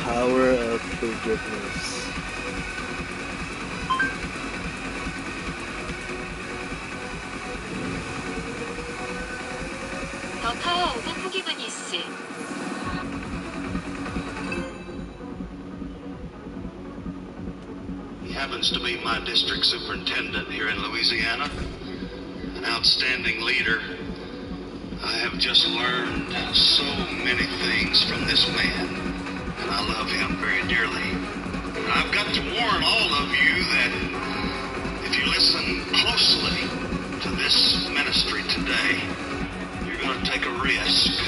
power of forgiveness. The power of forgiveness. He happens to be my district superintendent here in Louisiana, an outstanding leader. I have just learned so many things from this man, and I love him very dearly. And I've got to warn all of you that if you listen closely to this ministry today, you're going to take a risk.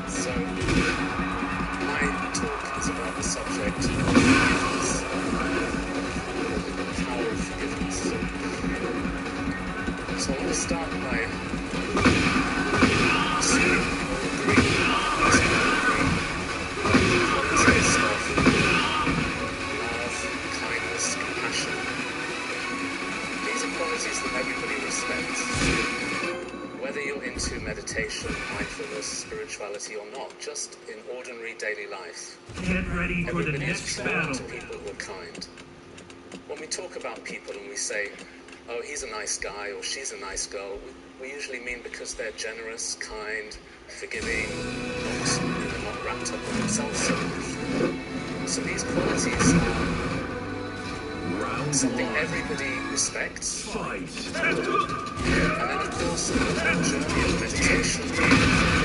So, my talk is about the subject of forgiveness, the power of forgiveness. So I want to start by assuming we all agree, qualities of love, kindness, compassion. These are qualities that everybody respects. Whether you're into meditation, mindfulness, spirituality or not, just in ordinary daily life, Get ready for the everybody is next drawn battle. to people who are kind. When we talk about people and we say, oh, he's a nice guy or she's a nice girl, we usually mean because they're generous, kind, forgiving, not wrapped up in themselves so much. So these qualities are something everybody respects. Fight. And then, of course, the whole journey of meditation,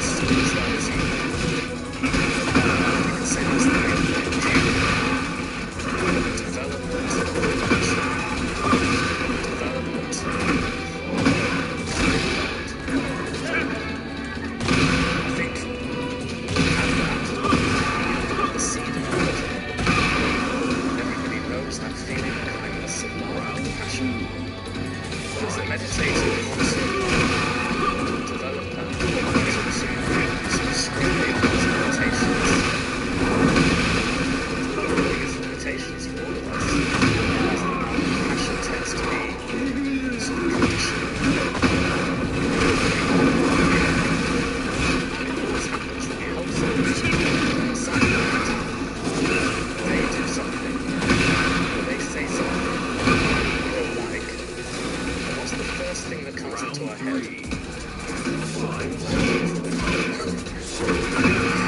spirituality, you can say that's the main point. Development, I think have that, the seed of religion. Everybody knows that feeling of kindness, of love, and compassion. But as a meditator, we want to develop that, to scrutinize those limitations. One of the biggest limitations for all of us is that compassion tends to be sort of conditional. And it always happens that we help somebody, sometimes they do something, or they say something we don't like. And what's the first thing that comes into our head?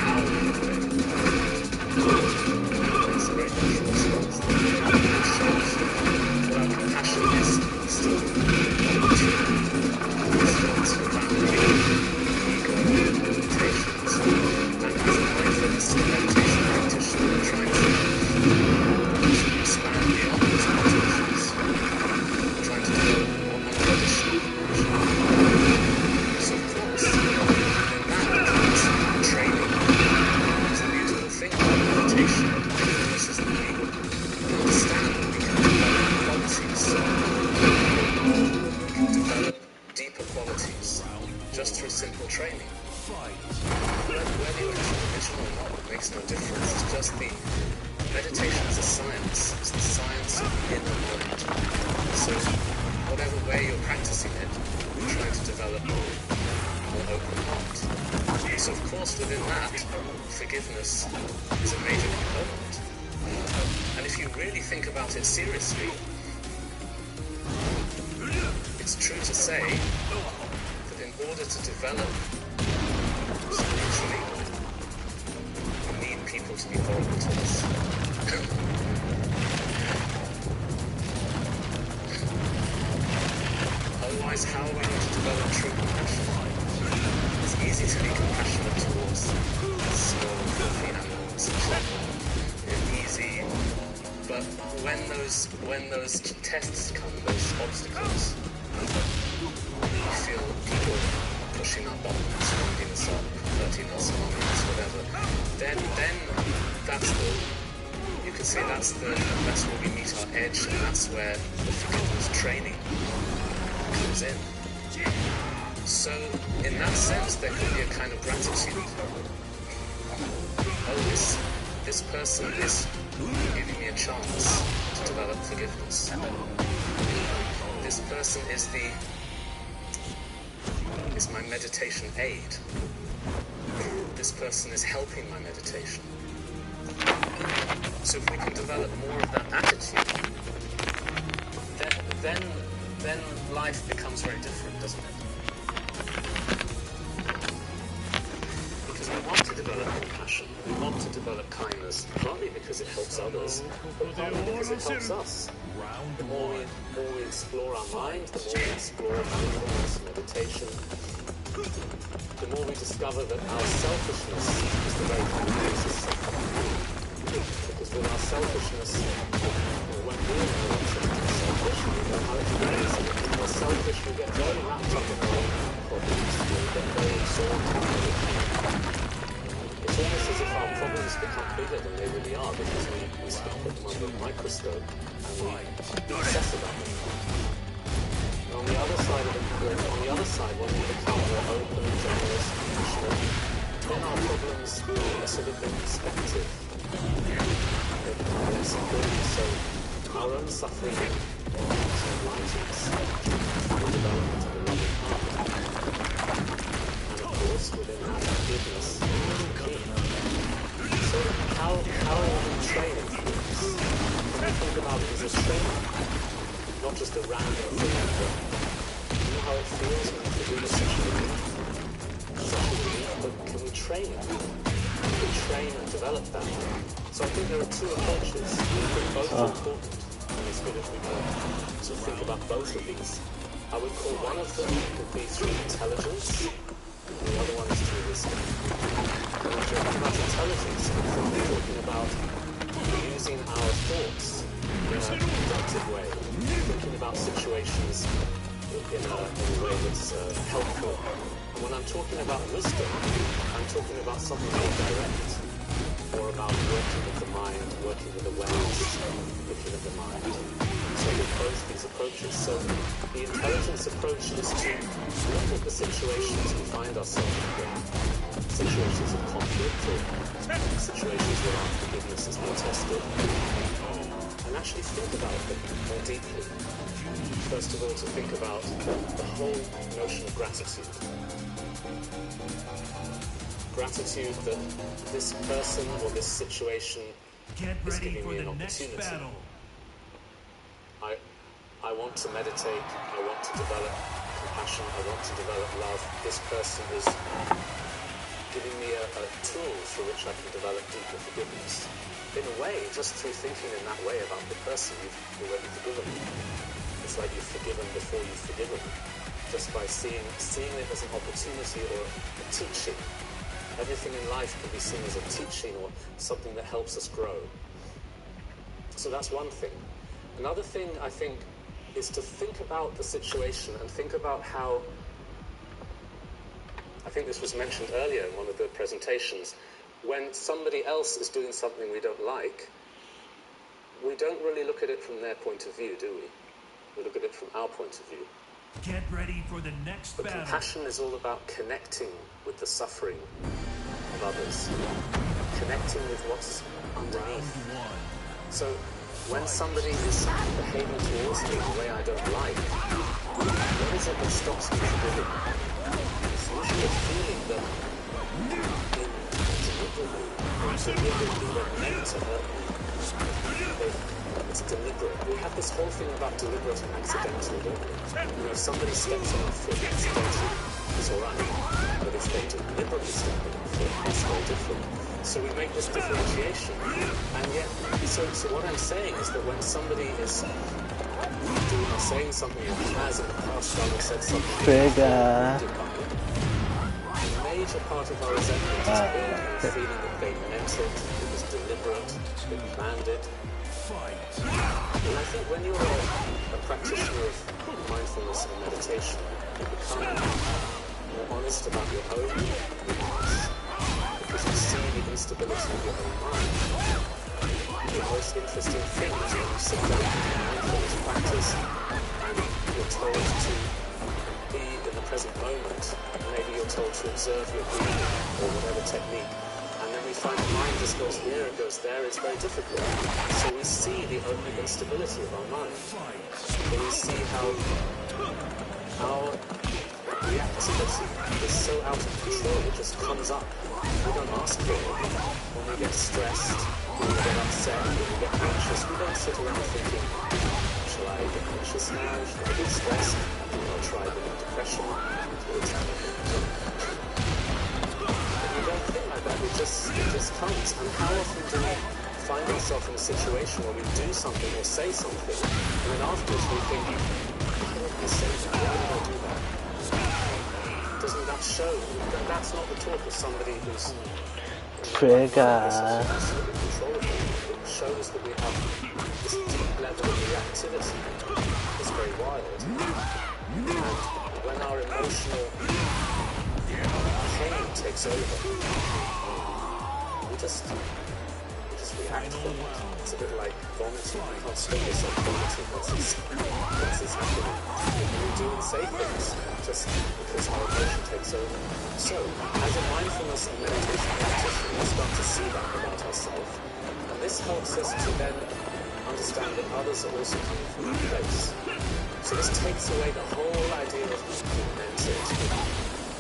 How do they? It's a very natural response. It shows that our compassion is still not too response for family, ego, limitations. And as a mindfulness and meditation practitioner, we're trying to expand beyond those limitations. We're trying to develop an additional compassion. So of course, in that comes training. It's the beautiful thing about meditation and mindfulness is that we understand that we can develop qualities. We can develop deeper qualities just through simple training. Whether you're into religion or not, it makes no difference. It's just the meditation is a science. It's the science of the inner mind. So whatever way you're practicing it, you're trying to develop a more open heart. So of course within that, forgiveness is a major component. And if you really think about it seriously, it's true to say that in order to develop spiritually, we need people to be horrible to us. Otherwise, how are we going to develop true compassion? It's easy to be compassionate towards small, filthy animals and children. It's easy, but when those tests come, those obstacles, we feel people pushing our buttons, winding us up, hurting us, harming us, whatever, then that's you could say that's where we meet our edge, and that's where the forgiveness training comes in. So in that sense, there could be a kind of gratitude. Oh, this person is giving me a chance to develop forgiveness. This person is the is my meditation aid. This person is helping my meditation. So if we can develop more of that attitude, then life becomes very different, doesn't it? Because we want to develop compassion, we want to develop kindness, partly because it helps others, but partly because it helps us. The more we explore our mind, the more we explore mindfulness, meditation, the more we discover that our selfishness is the very thing that makes us suffer. Because with our selfishness, when we are selfish, we know how it feels. When we're selfish, we get very wrapped up in our own problems. We get very absorbed in everything. It's almost as if our problems become bigger than they really are because we sort of put them under a microscope and we obsess about them. And on the other side of when we become more open, generous, compassionate, then our problems are sort of in perspective. They become less important. So our own suffering enlightens the development of a loving heart. And of course, within that forgiveness is the key. So how are we training for this? When we think about it as a training, not just a random thing, but you know how it feels when you forgive such a relief? Such a relief, but can we train it? Can we train and develop that? So I think there are two approaches. I think both are important, and it's good if we can sort of think about both of these. I would call one of them could be through intelligence, and the other one is through wisdom. When we're talking about intelligence, we're talking about using our thoughts in a productive way, thinking about situations in a way that's helpful. And when I'm talking about wisdom, I'm talking about something more direct, or about working with the mind, working with awareness, looking at the mind. So with both these approaches. So the intelligence approach is to look at the situations we find ourselves in, situations of conflict or situations where our forgiveness is being tested, and actually think about them more deeply. First of all, to think about the whole notion of gratitude. Gratitude that this person or this situation is giving me an opportunity. I want to meditate, I want to develop compassion, I want to develop love. This person is giving me a tool through which I can develop deeper forgiveness. In a way, just through thinking in that way about the person, you've already forgiven them. It's like you've forgiven before you've forgiven, just by seeing it as an opportunity or a teaching. Everything in life can be seen as a teaching or something that helps us grow. So that's one thing. Another thing, I think, is to think about the situation and think about how, I think this was mentioned earlier in one of the presentations, when somebody else is doing something we don't like, we don't really look at it from their point of view, do we? We look at it from our point of view. Get ready for the next But battle. compassion is all about connecting with the suffering of others, connecting with what's underneath. So when somebody is behaving towards me in a way I don't like, what is it that stops me from giving? It's usually a feeling that deliberately they're meant to hurt me. It's deliberate. We have this whole thing about deliberate and accidental, don't we? You know, if somebody steps on our foot accidentally, it's alright. But if they deliberately step on our foot, it's very different. So we make this differentiation. And yet, so what I'm saying is that when somebody is doing or saying something or has in the past done or said something, a major part of our resentment is built on the feeling that they meant it was deliberate, they planned it. And I think when you're a practitioner of mindfulness and meditation, you become more honest about your own weakness, because you see the instability of your own mind. The most interesting thing is when you sit down in mindfulness practice and you're told to be in the present moment. Maybe you're told to observe your breathing or whatever technique. And then we find the mind just goes here and goes there. It's very difficult. So we see the instability of our mind. And we see how reactivity is so out of control, it just comes up. We don't ask for it. When we get stressed, when we get upset, when we get anxious, we don't sit around thinking, shall I get anxious now? Shall I be stressed? I'll try a bit of depression. We don't think like that. It just comes. And how often do we find ourselves in a situation where we do something or say something, and then afterwards we think, why did I say that? Why did I do that? Doesn't that show that that's not the talk of somebody who's Trigger. absolutely control of it? It shows that we have this deep level of reactivity. It's very wild. And when our emotional pain takes over, we just react to it. It's a bit like vomiting. You can't stop yourself vomiting once it's happening. We do and say things just because our emotion takes over. So, as a mindfulness and meditation practitioner, we start to see that about ourselves. And this helps us to then understand that others are also coming from that place. So this takes away the whole idea of being mentored.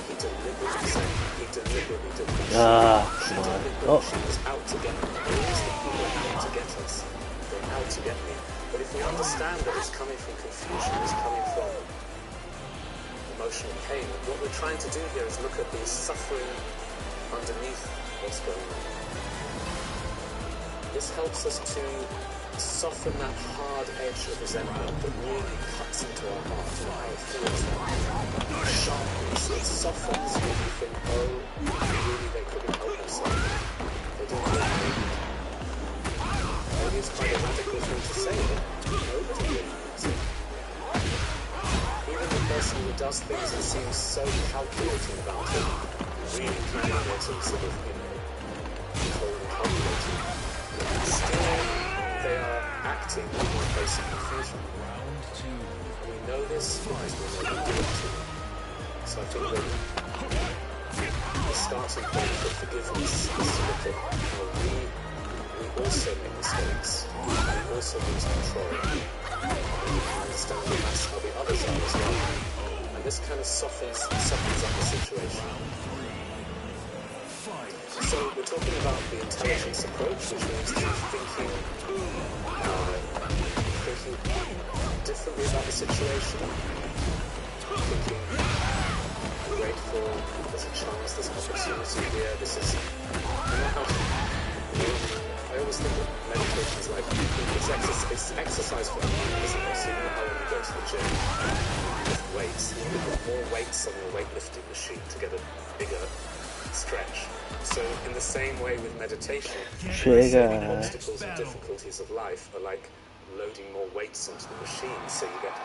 He deliberately said, he deliberately did this. She was out to get me. Always the people are out to get us. They're out to get me. But if we understand that it's coming from confusion, it's coming from emotional pain, what we're trying to do here is look at the suffering underneath what's going on. This helps us to soften that hard edge of resentment that really cuts into our heart and how it feels like. It sharpens, it softens when you think, oh, really they couldn't help themselves. They didn't really need it. Maybe it's quite a radical thing to say, but nobody really needs it. Even the person who does things and seems so calculating about it, really planning it and sort of, cold and calculating, still they are acting in a place of confusion. And we know this because we know we do it too. So I think that the starting point for forgiveness is to look at how we also make mistakes. We also lose control. We understand that that's how the others are as well. And this kind of softens up the situation. So we're talking about the intelligence approach, which means thinking differently about the situation, thinking grateful, there's a chance, there's an opportunity here, this is, I always think that meditation is like, it's exercise for the mind, isn't it? So you know how when you go to the gym, you lift weights, you put more weights on your weightlifting machine to get a bigger stretch. So in the same way with meditation, the obstacles and difficulties of life are like loading more weights onto the machine, so you get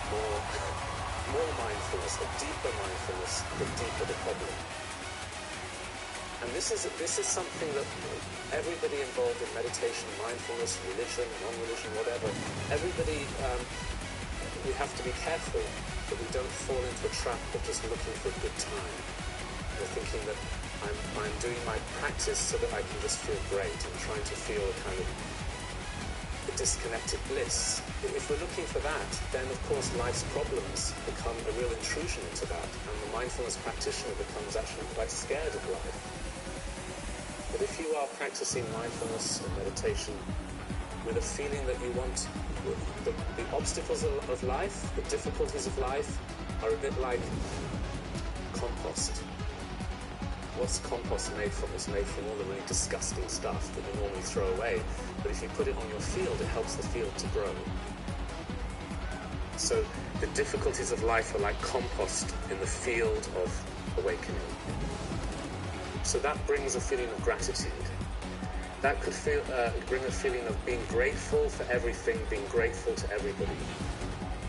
more mindfulness, a deeper mindfulness, the deeper the problem. And this is something that everybody involved in meditation, mindfulness, religion, non-religion, whatever, everybody, we have to be careful that we don't fall into a trap of just looking for a good time. We're thinking that I'm doing my practice so that I can just feel great and trying to feel a kind of a disconnected bliss. If we're looking for that, then of course life's problems become a real intrusion into that, and the mindfulness practitioner becomes actually quite scared of life. But if you are practicing mindfulness and meditation with a feeling that you want the obstacles of life, the difficulties of life, are a bit like compost. What's compost made from? It's made from all the really disgusting stuff that we normally throw away. But if you put it on your field, it helps the field to grow. So the difficulties of life are like compost in the field of awakening. So that brings a feeling of gratitude. That could bring a feeling of being grateful for everything, being grateful to everybody.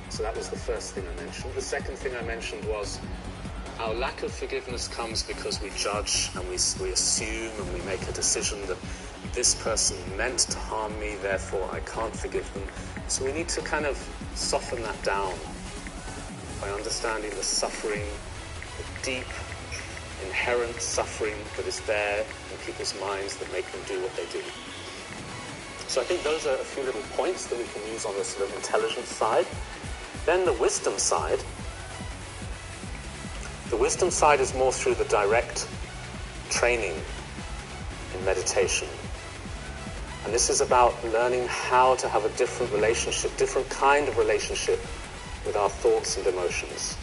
So that was the first thing I mentioned. The second thing I mentioned was our lack of forgiveness comes because we judge and we assume and we make a decision that this person meant to harm me, therefore I can't forgive them. So we need to kind of soften that down by understanding the suffering, the deep, inherent suffering that is there in people's minds that make them do what they do. So I think those are a few little points that we can use on the sort of intelligence side. Then the wisdom side. The wisdom side is more through the direct training in meditation. And this is about learning how to have a different relationship, different kind of relationship with our thoughts and emotions.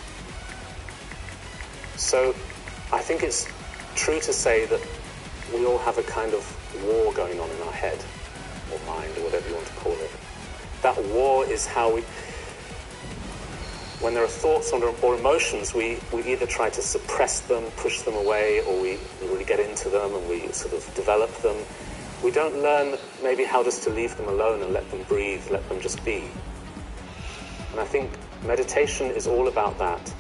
So I think it's true to say that we all have a kind of war going on in our head, or mind, or whatever you want to call it. That war is how we, when there are thoughts or emotions, we either try to suppress them, push them away, or we really get into them and we sort of develop them. We don't learn maybe how just to leave them alone and let them breathe, let them just be. And I think meditation is all about that.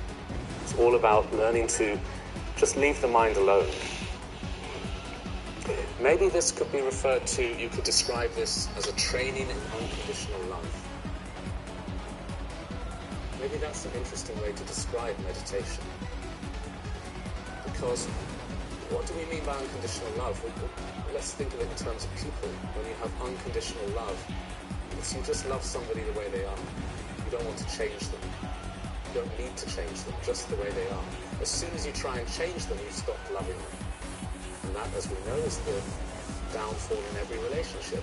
It's all about learning to just leave the mind alone. Maybe this could be referred to, you could describe this as a training in unconditional love. Maybe that's an interesting way to describe meditation. Because what do we mean by unconditional love? Let's think of it in terms of people. When you have unconditional love, it's you just love somebody the way they are. You don't want to change them. You don't need to change them, just the way they are. As soon as you try and change them, you stop loving them. And that, as we know, is the downfall in every relationship.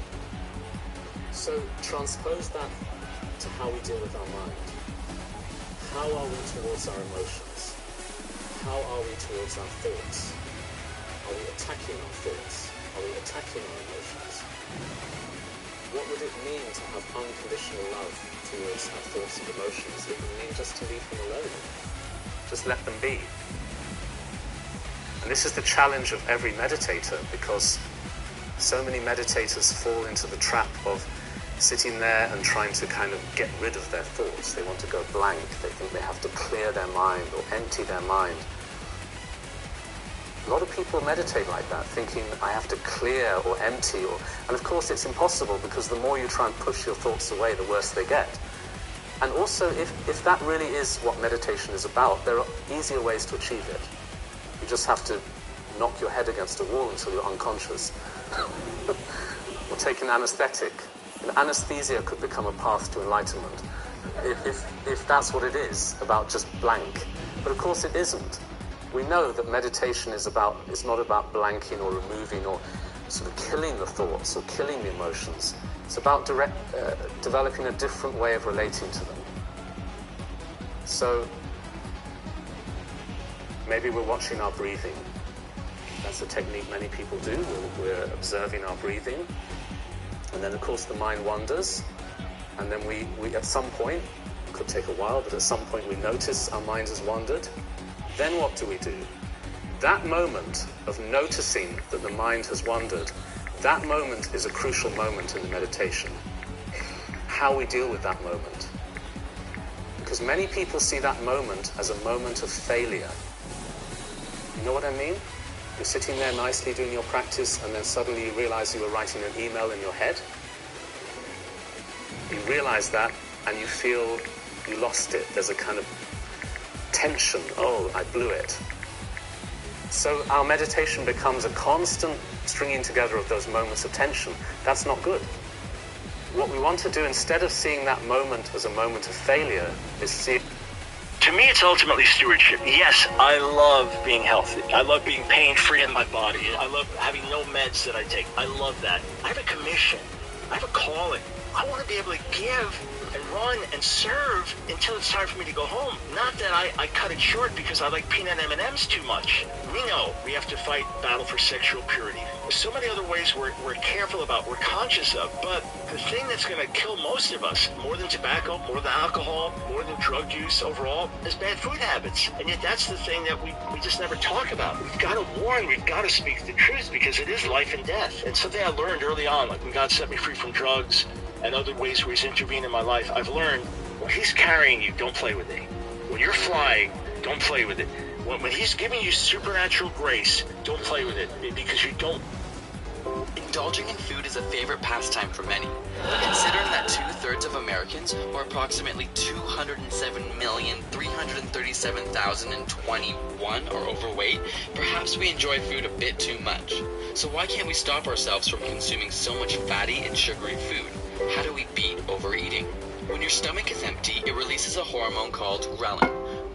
So transpose that to how we deal with our mind. How are we towards our emotions? How are we towards our thoughts? Are we attacking our thoughts? Are we attacking our emotions? What would it mean to have unconditional love towards our thoughts and emotions? It would mean just to leave them alone. Just let them be. And this is the challenge of every meditator, because so many meditators fall into the trap of sitting there and trying to kind of get rid of their thoughts. They want to go blank. They think they have to clear their mind or empty their mind. A lot of people meditate like that, thinking I have to clear or empty, and of course it's impossible, because the more you try and push your thoughts away, the worse they get. And also, if that really is what meditation is about, there are easier ways to achieve it. You just have to knock your head against a wall until you're unconscious. Or take an anesthetic. And anesthesia could become a path to enlightenment, if that's what it is, about just blank. But of course it isn't. We know that meditation is not about blanking or removing or sort of killing the thoughts or killing the emotions. It's about developing a different way of relating to them. So maybe we're watching our breathing. That's a technique many people do. We're observing our breathing. And then, of course, the mind wanders. And then we at some point, it could take a while, but at some point we notice our mind has wandered. Then what do? That moment of noticing that the mind has wandered, that moment is a crucial moment in the meditation. How we deal with that moment. Because many people see that moment as a moment of failure. You know what I mean? You're sitting there nicely doing your practice, and then suddenly you realize you were writing an email in your head. You realize that, and you feel you lost it. There's a kind of tension. Oh, I blew it. So our meditation becomes a constant stringing together of those moments of tension. That's not good. What we want to do, instead of seeing that moment as a moment of failure, is see it. To me, it's ultimately stewardship. Yes, I love being healthy. I love being pain-free in my body. I love having no meds that I take. I love that. I have a commission. I have a calling. I want to be able to give and run and serve until it's time for me to go home. Not that I cut it short because I like peanut M&Ms too much. We know we have to fight battle for sexual purity. There's so many other ways we're careful about, we're conscious of, but the thing that's going to kill most of us, more than tobacco, more than alcohol, more than drug use overall, is bad food habits. And yet that's the thing that we just never talk about. We've got to warn, we've got to speak the truth, because it is life and death. And something I learned early on, like when God set me free from drugs and other ways where he's intervened in my life, I've learned when he's carrying you, don't play with it. When you're flying, don't play with it. When he's giving you supernatural grace, don't play with it, because you don't. Indulging in food is a favorite pastime for many. But considering that 2/3 of Americans, or approximately 207,337,021, are overweight, perhaps we enjoy food a bit too much. So why can't we stop ourselves from consuming so much fatty and sugary food? How do we beat overeating? When your stomach is empty, it releases a hormone called ghrelin.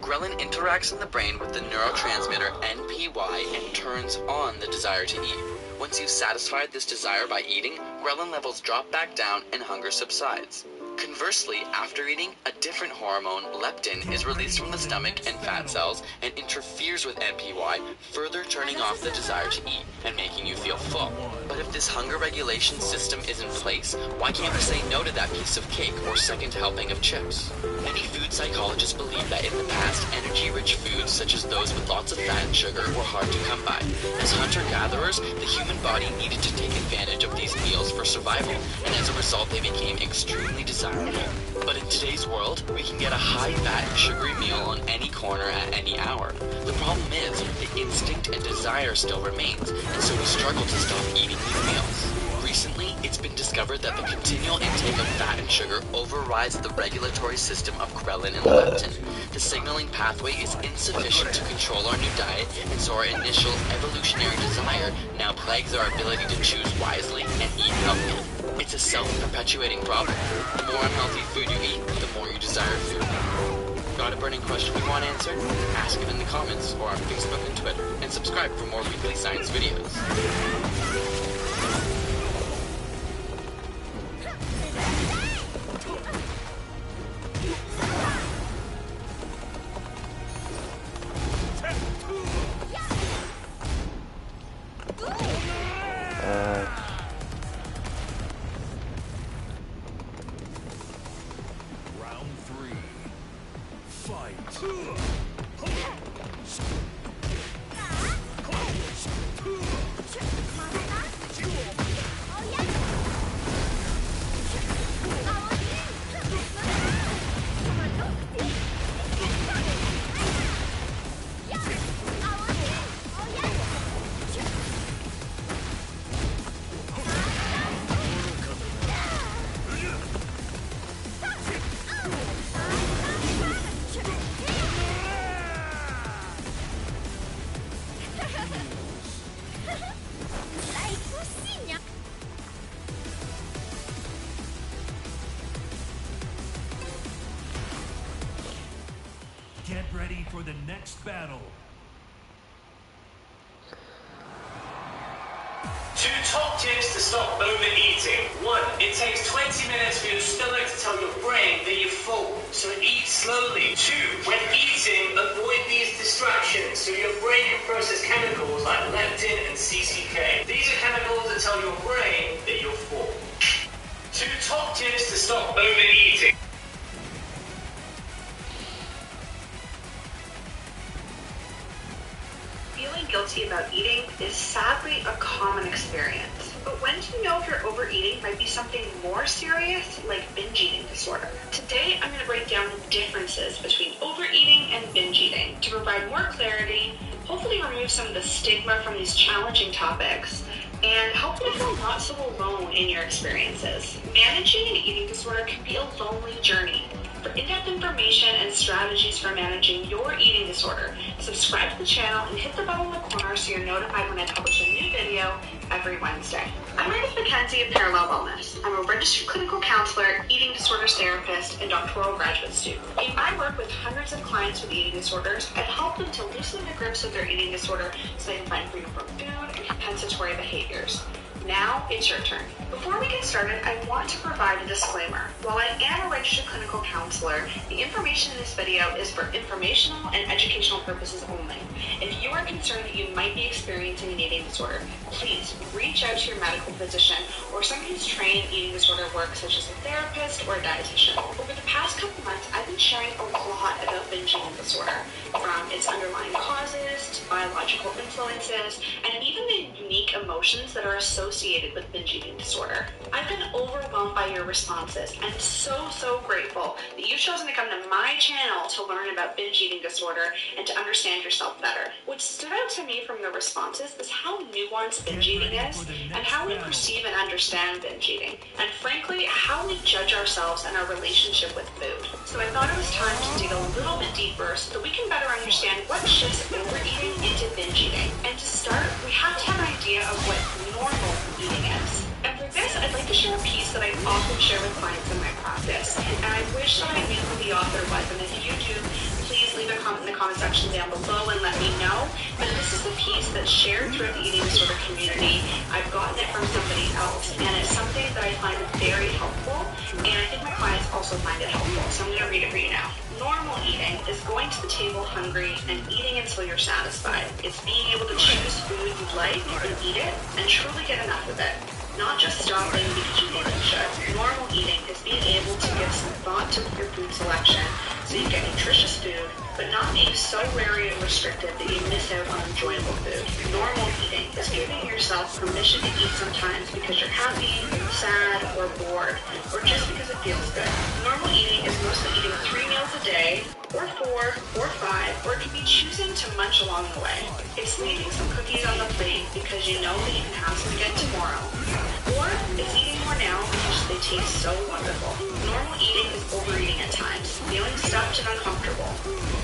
Ghrelin interacts in the brain with the neurotransmitter NPY and turns on the desire to eat. Once you've satisfied this desire by eating, ghrelin levels drop back down and hunger subsides. Conversely, after eating, a different hormone, leptin, is released from the stomach and fat cells and interferes with NPY, further turning off the desire to eat and making you feel full. But if this hunger regulation system is in place, why can't we say no to that piece of cake or second helping of chips? Many food psychologists believe that in the past, energy-rich foods such as those with lots of fat and sugar were hard to come by. As hunter-gatherers, the human body needed to take advantage of these meals for survival, and as a result they became extremely desirable. But in today's world, we can get a high-fat and sugary meal on any corner at any hour. The problem is, the instinct and desire still remains, and so we struggle to stop eating these meals. Recently, it's been discovered that the continual intake of fat and sugar overrides the regulatory system of ghrelin and leptin. The signaling pathway is insufficient to control our new diet, and so our initial evolutionary desire now plagues our ability to choose wisely and eat healthy. It's a self-perpetuating problem. The more unhealthy food you eat, the more you desire food. Got a burning question you want answered? Ask it in the comments or on Facebook and Twitter, and subscribe for more weekly science videos. Round 3. Fight. Get ready for the next battle. 2 top tips to stop overeating. 1. It takes 20 minutes for your stomach to tell your brain that you're full, so eat slowly. 2. When eating, avoid these distractions so your brain can process chemicals like leptin and CCK. These are chemicals that tell your brain that you're full. 2 top tips to stop overeating. Feeling guilty about eating is sadly a common experience. But when do you know if your overeating might be something more serious, like binge eating disorder? Today, I'm going to break down the differences between overeating and binge eating to provide more clarity, hopefully remove some of the stigma from these challenging topics, and help you feel not so alone in your experiences. Managing an eating disorder can be a lonely journey. For in-depth information and strategies for managing your eating disorder, subscribe to the channel and hit the bell in the corner so you're notified when I publish a new video every Wednesday. I'm Meredith McKenzie of Parallel Wellness. I'm a registered clinical counselor, eating disorders therapist, and doctoral graduate student. In my work with hundreds of clients with eating disorders, I've helped them to loosen the grips of their eating disorder so they can find freedom from food and compensatory behaviors. Now it's your turn. Before we get started, I want to provide a disclaimer. While I am a registered clinical counselor, the information in this video is for informational and educational purposes only. If you are concerned that you might be experiencing an eating disorder, please reach out to your medical physician or someone who's trained in eating disorder work, such as a therapist or a dietitian. Over the past couple months, I've been sharing a lot about binge eating disorder, from its underlying causes to biological influences, and even the unique emotions that are associated with binge eating disorder. I've been overwhelmed by your responses. I'm so grateful that you've chosen to come to my channel to learn about binge eating disorder and to understand yourself better. What stood out to me from the responses is how nuanced binge eating is, and how we perceive and understand binge eating, and frankly, how we judge ourselves and our relationship with food. So I thought it was time to dig a little bit deeper so that we can better understand what shifts overeating into binge eating. And to start, we have to have an idea of what normal eating is. And for this, I'd like to share a piece that I often share with clients in my practice. And I wish that I knew who the author was, and if you do, please leave a comment in the comment section down below and let me know. But this is a piece that's shared throughout the eating disorder community. I've gotten it from somebody else, and it's something that I find very helpful, and I think my clients also find it helpful. So I'm going to read it for you now. Normal eating is going to the table hungry and eating until you're satisfied. It's being able to choose food you like and eat it and truly get enough of it. Not just stopping because you think you should. Normal eating is being able to give some thought to your food selection so you get nutritious food, but not being so wary and restrictive that you miss out on enjoyable food. Normal eating is giving yourself permission to eat sometimes because you're happy, sad, or bored, or just because it feels good. Normal eating is mostly eating 3 meals a day, or 4, or 5, or it could be choosing to munch along the way. It's leaving some cookies on the plate because you know that you can have some again tomorrow. Or it's eating more now because they taste so wonderful. Normal eating is overeating at times, feeling stuffed and uncomfortable.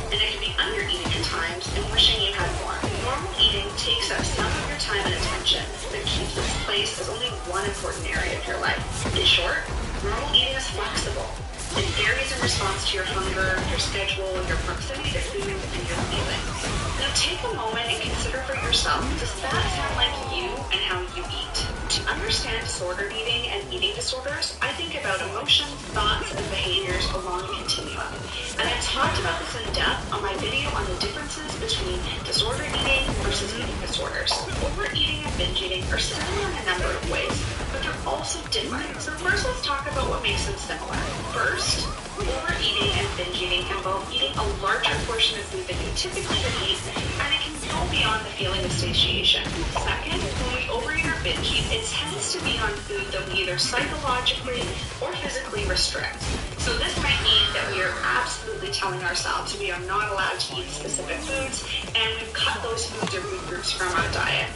And it can be undereating at times and wishing you had more. Normal eating takes up some of your time and attention, but keeps its place as only one important area of your life. In short, normal eating is flexible. It varies in response to your hunger, your schedule, your proximity to food, and your feelings. Now take a moment and consider for yourself, does that sound like you and how you eat? To understand disordered eating and eating disorders, I think about emotions, thoughts, and behaviors along a continuum. And I've talked about this in depth on my video on the differences between disordered eating versus eating disorders. Overeating and binge eating are similar in a number of ways, but they're also different. So first, let's talk about what makes them similar. First, overeating and binge eating involve eating a larger portion of food than you typically would eat, and it can go beyond the feeling of satiation. Second, when we overeat or binge eat, it tends to be on food that we either psychologically or physically restrict. So this might mean that we are absolutely telling ourselves we are not allowed to eat specific foods, and we've cut those foods or food groups from our diet.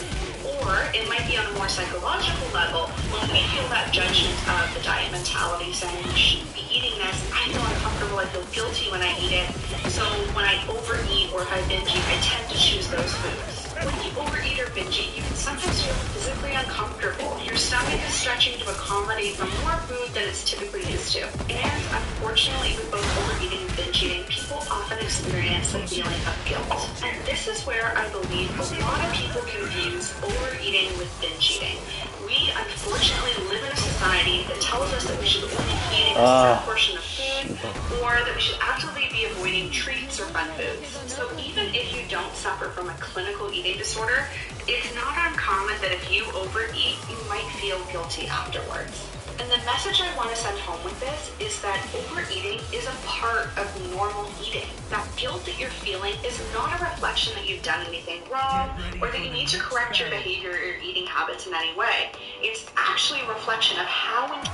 Or it might be on a more psychological level when we feel that judgment of the diet mentality saying, you shouldn't be eating this, I feel uncomfortable, I feel guilty when I eat it, so when I overeat or if I binge eat, I tend to choose those foods. When you overeat or binge eat, you can sometimes feel physically uncomfortable. Your stomach is stretching to accommodate for more food than it's typically used to. And unfortunately, with both overeating and binge eating, people often experience a feeling of guilt. And this is where I believe a lot of people confuse overeating with binge eating. We unfortunately live in a society that tells us that we should only be eating a certain portion of food, or that we should actively be avoiding treats or fun foods. So even if you don't suffer from a clinical eating disorder, it's not uncommon that if you overeat, you might feel guilty afterwards. And the message I want to send home with this is that overeating is a part of normal eating. That guilt that you're feeling is not a reflection that you've done anything wrong or that you need to correct your behavior or your eating habits in any way. It's actually a reflection of how we...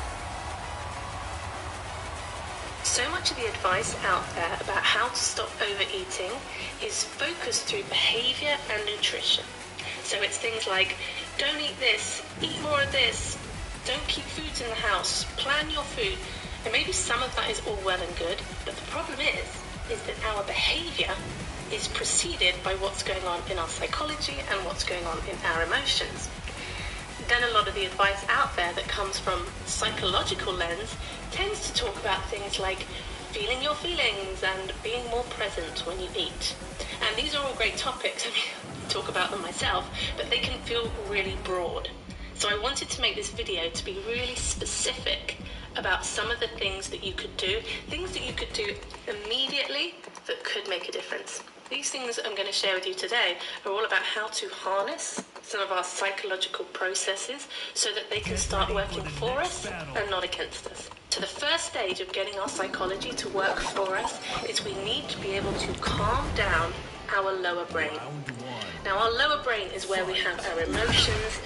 So much of the advice out there about how to stop overeating is focused through behavior and nutrition. So it's things like, don't eat this, eat more of this, don't keep foods in the house, plan your food. And maybe some of that is all well and good, but the problem is that our behavior is preceded by what's going on in our psychology and what's going on in our emotions. Then a lot of the advice out there that comes from psychological lens tends to talk about things like feeling your feelings and being more present when you eat. And these are all great topics. I mean, I talk about them myself, but they can feel really broad. So I wanted to make this video to be really specific about some of the things that you could do, things that you could do immediately that could make a difference. These things I'm going to share with you today are all about how to harness some of our psychological processes so that they can start working for us and not against us. So the first stage of getting our psychology to work for us is we need to be able to calm down our lower brain. Now, our lower brain is where we have our emotions,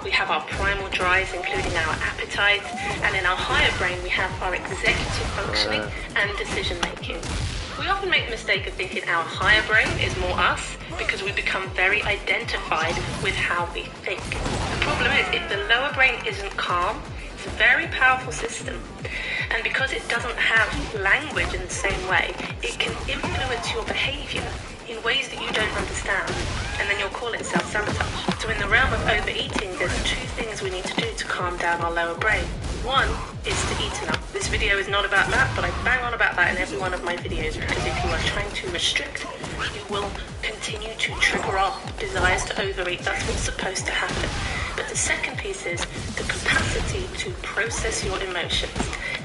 we have our primal drives, including our appetites, and in our higher brain, we have our executive functioning and decision making. We often make the mistake of thinking our higher brain is more us because we become very identified with how we think. The problem is, if the lower brain isn't calm, it's a very powerful system. And because it doesn't have language in the same way, it can influence your behavior in ways that you don't understand, and then you'll call it self-sabotage. So in the realm of overeating, there's two things we need to do to calm down our lower brain. One is to eat enough. This video is not about that, but I bang on about that in every one of my videos, because if you are trying to restrict, you will continue to trigger off desires to overeat. That's what's supposed to happen. But the second piece is the capacity to process your emotions.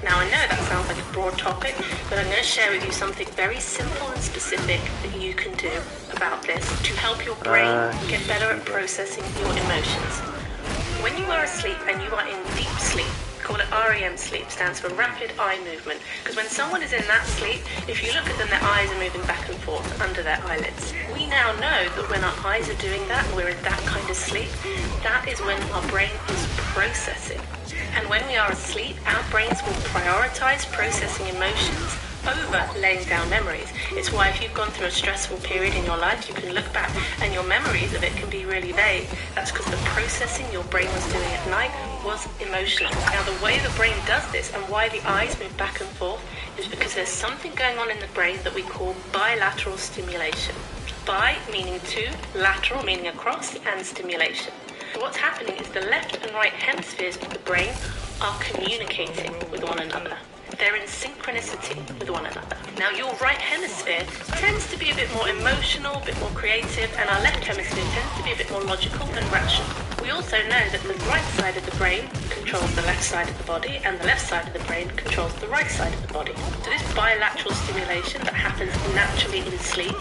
Now, I know that sounds like a broad topic, but I'm going to share with you something very simple and specific that you can do about this to help your brain get better at processing your emotions. When you are asleep and you are in deep sleep, call it REM sleep, stands for rapid eye movement, because when someone is in that sleep, if you look at them, their eyes are moving back and forth under their eyelids. We now know that when our eyes are doing that, we're in that kind of sleep, that is when our brain is processing. And when we are asleep, our brains will prioritize processing emotions over laying down memories. It's why if you've gone through a stressful period in your life, you can look back and your memories of it can be really vague. That's because the processing your brain was doing at night was emotional. Now, the way the brain does this and why the eyes move back and forth is because there's something going on in the brain that we call bilateral stimulation. Bi meaning two, lateral meaning across, and stimulation. So what's happening is the left and right hemispheres of the brain are communicating with one another. They're in synchronicity with one another. Now, your right hemisphere tends to be a bit more emotional, a bit more creative, and our left hemisphere tends to be a bit more logical and rational. We also know that the right side of the brain controls the left side of the body, and the left side of the brain controls the right side of the body. So this bilateral stimulation that happens naturally in sleep,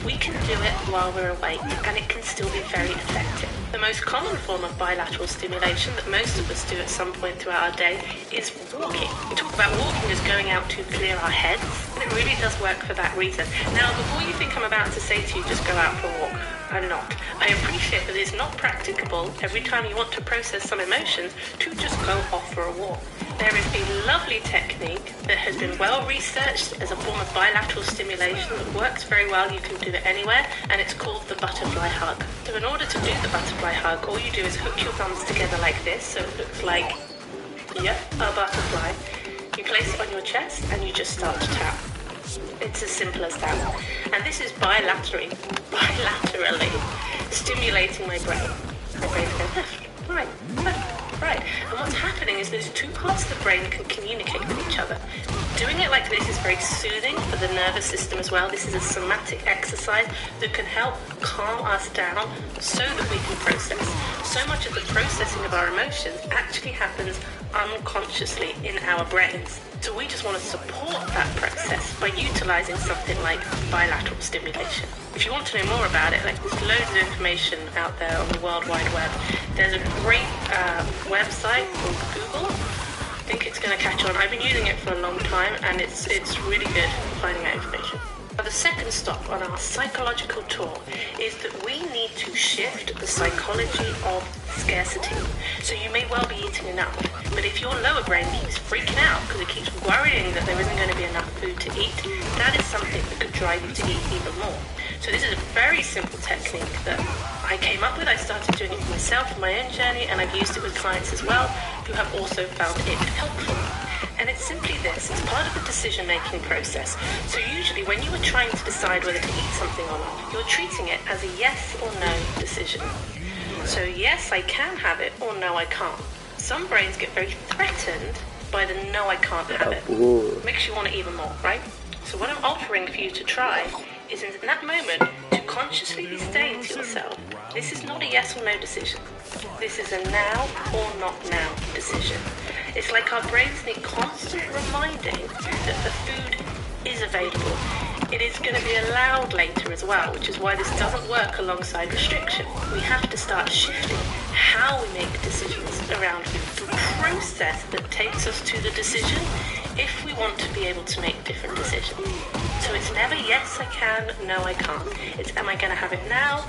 we can do it while we're awake, and it can still be very effective. The most common form of bilateral stimulation that most of us do at some point throughout our day is walking. We talk about walking as going out to clear our heads, and it really does work for that reason. Now, before you think I'm about to say to you, just go out for a walk, I'm not. I appreciate that it's not practicable every time you want to process some emotions to just go off for a walk. There is a lovely technique that has been well researched as a form of bilateral stimulation that works very well. You can do it anywhere, and it's called the butterfly hug. So in order to do the butterfly hug, all you do is hook your thumbs together like this, so it looks like, a butterfly. You place it on your chest, and you just start to tap. It's as simple as that. And this is bilaterally stimulating my brain. My brain's going left, right, left, right. And what's happening is those two parts of the brain can communicate with each other. Doing it like this is very soothing for the nervous system as well. This is a somatic exercise that can help calm us down so that we can process. So much of the processing of our emotions actually happens unconsciously in our brains. So we just want to support that process by utilizing something like bilateral stimulation. If you want to know more about it, like, there's loads of information out there on the World Wide Web. There's a great website called Google. I think it's going to catch on. I've been using it for a long time, and it's really good finding out information. Now, the second stop on our psychological tour is that we need to shift the psychology of scarcity. So you may well be eating enough, but if your lower brain keeps freaking out because it keeps worrying that there isn't going to be enough food to eat, that is something that could drive you to eat even more. So this is a very simple technique that I came up with. I started doing it for myself in my own journey, and I've used it with clients as well who have also found it helpful. And it's simply this, it's part of the decision-making process. So usually when you are trying to decide whether to eat something or not, you're treating it as a yes or no decision. So yes, I can have it, or no, I can't. Some brains get very threatened by the no, I can't have it. It makes you want it even more, right? So what I'm offering for you to try is in that moment to consciously be saying to yourself, this is not a yes or no decision. This is a now or not now decision. It's like our brains need constant reminding that the food is available. It is going to be allowed later as well, which is why this doesn't work alongside restriction. We have to start shifting how we make decisions around food, the process that takes us to the decision if we want to be able to make different decisions. So it's never yes I can, no I can't. It's am I going to have it now,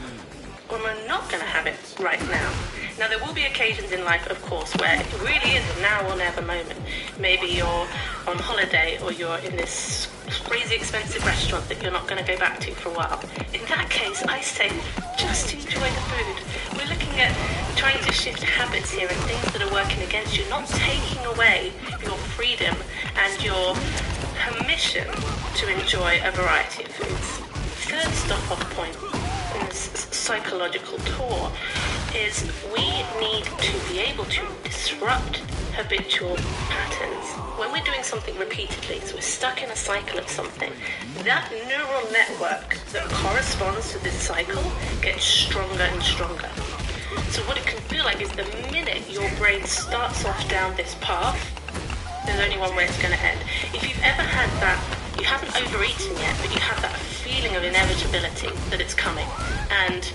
or am I not going to have it right now? Now, there will be occasions in life, of course, where it really is a now or never moment. Maybe you're on holiday, or you're in this crazy expensive restaurant that you're not going to go back to for a while. In that case, I say just enjoy the food. We're looking at trying to shift habits here and things that are working against you, not taking away your freedom and your permission to enjoy a variety of foods. Third stop-off point in this psychological tour is we need to be able to disrupt habitual patterns. When we're doing something repeatedly, so we're stuck in a cycle of something, that neural network that corresponds to this cycle gets stronger and stronger. So what it can feel like is the minute your brain starts off down this path, there's only one way it's going to end. If you've ever had that, you haven't overeaten yet, but you have that feeling of inevitability that it's coming, and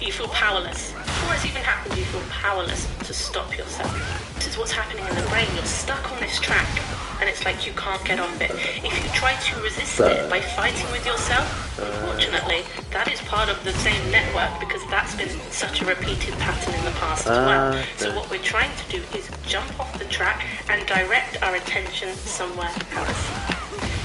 you feel powerless. Before it's even happened, you feel powerless to stop yourself. This is what's happening in the brain. You're stuck on this track, and it's like you can't get off it. If you try to resist it by fighting with yourself, unfortunately, that is part of the same network, because that's been such a repeated pattern in the past as well. So what we're trying to do is jump off the track and direct our attention somewhere else.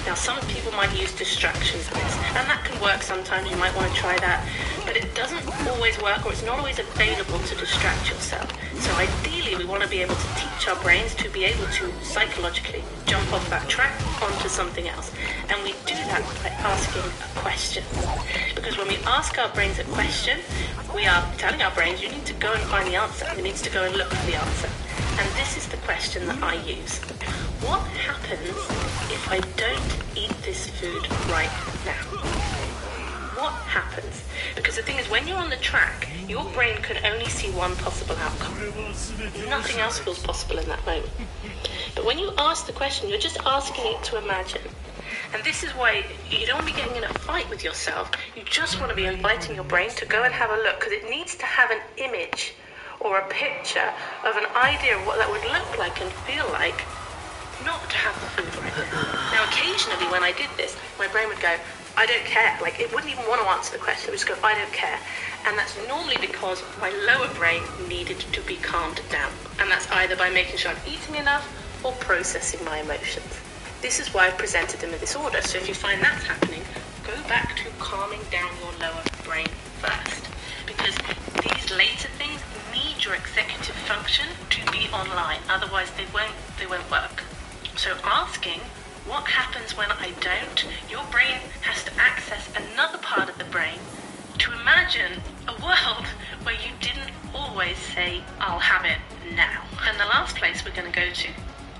Now, some people might use distractions for this, and that can work sometimes. You might want to try that, but it doesn't always work, or it's not always available to distract yourself. So ideally, we want to be able to teach our brains to be able to psychologically jump off that track onto something else. And we do that by asking a question. Because when we ask our brains a question, we are telling our brains, you need to go and find the answer. You need to go and look for the answer. And this is the question that I use. What happens if I don't eat this food right now? What happens? Because the thing is, when you're on the track, your brain can only see one possible outcome. Nothing else feels possible in that moment. But when you ask the question, you're just asking it to imagine. And this is why you don't want to be getting in a fight with yourself. You just want to be inviting your brain to go and have a look, because it needs to have an image or a picture of an idea of what that would look like and feel like not to have the food right now. Now, occasionally when I did this, my brain would go, I don't care. Like, it wouldn't even want to answer the question. It would just go, I don't care. And that's normally because my lower brain needed to be calmed down. And that's either by making sure I'm eating enough or processing my emotions. This is why I've presented them in this order. So if you find that's happening, go back to calming down your lower brain first. Because these later things need your executive function to be online. Otherwise, they won't work. So asking, what happens when I don't? Your brain has to access another part of the brain to imagine a world where you didn't always say, I'll have it now. And the last place we're going to go to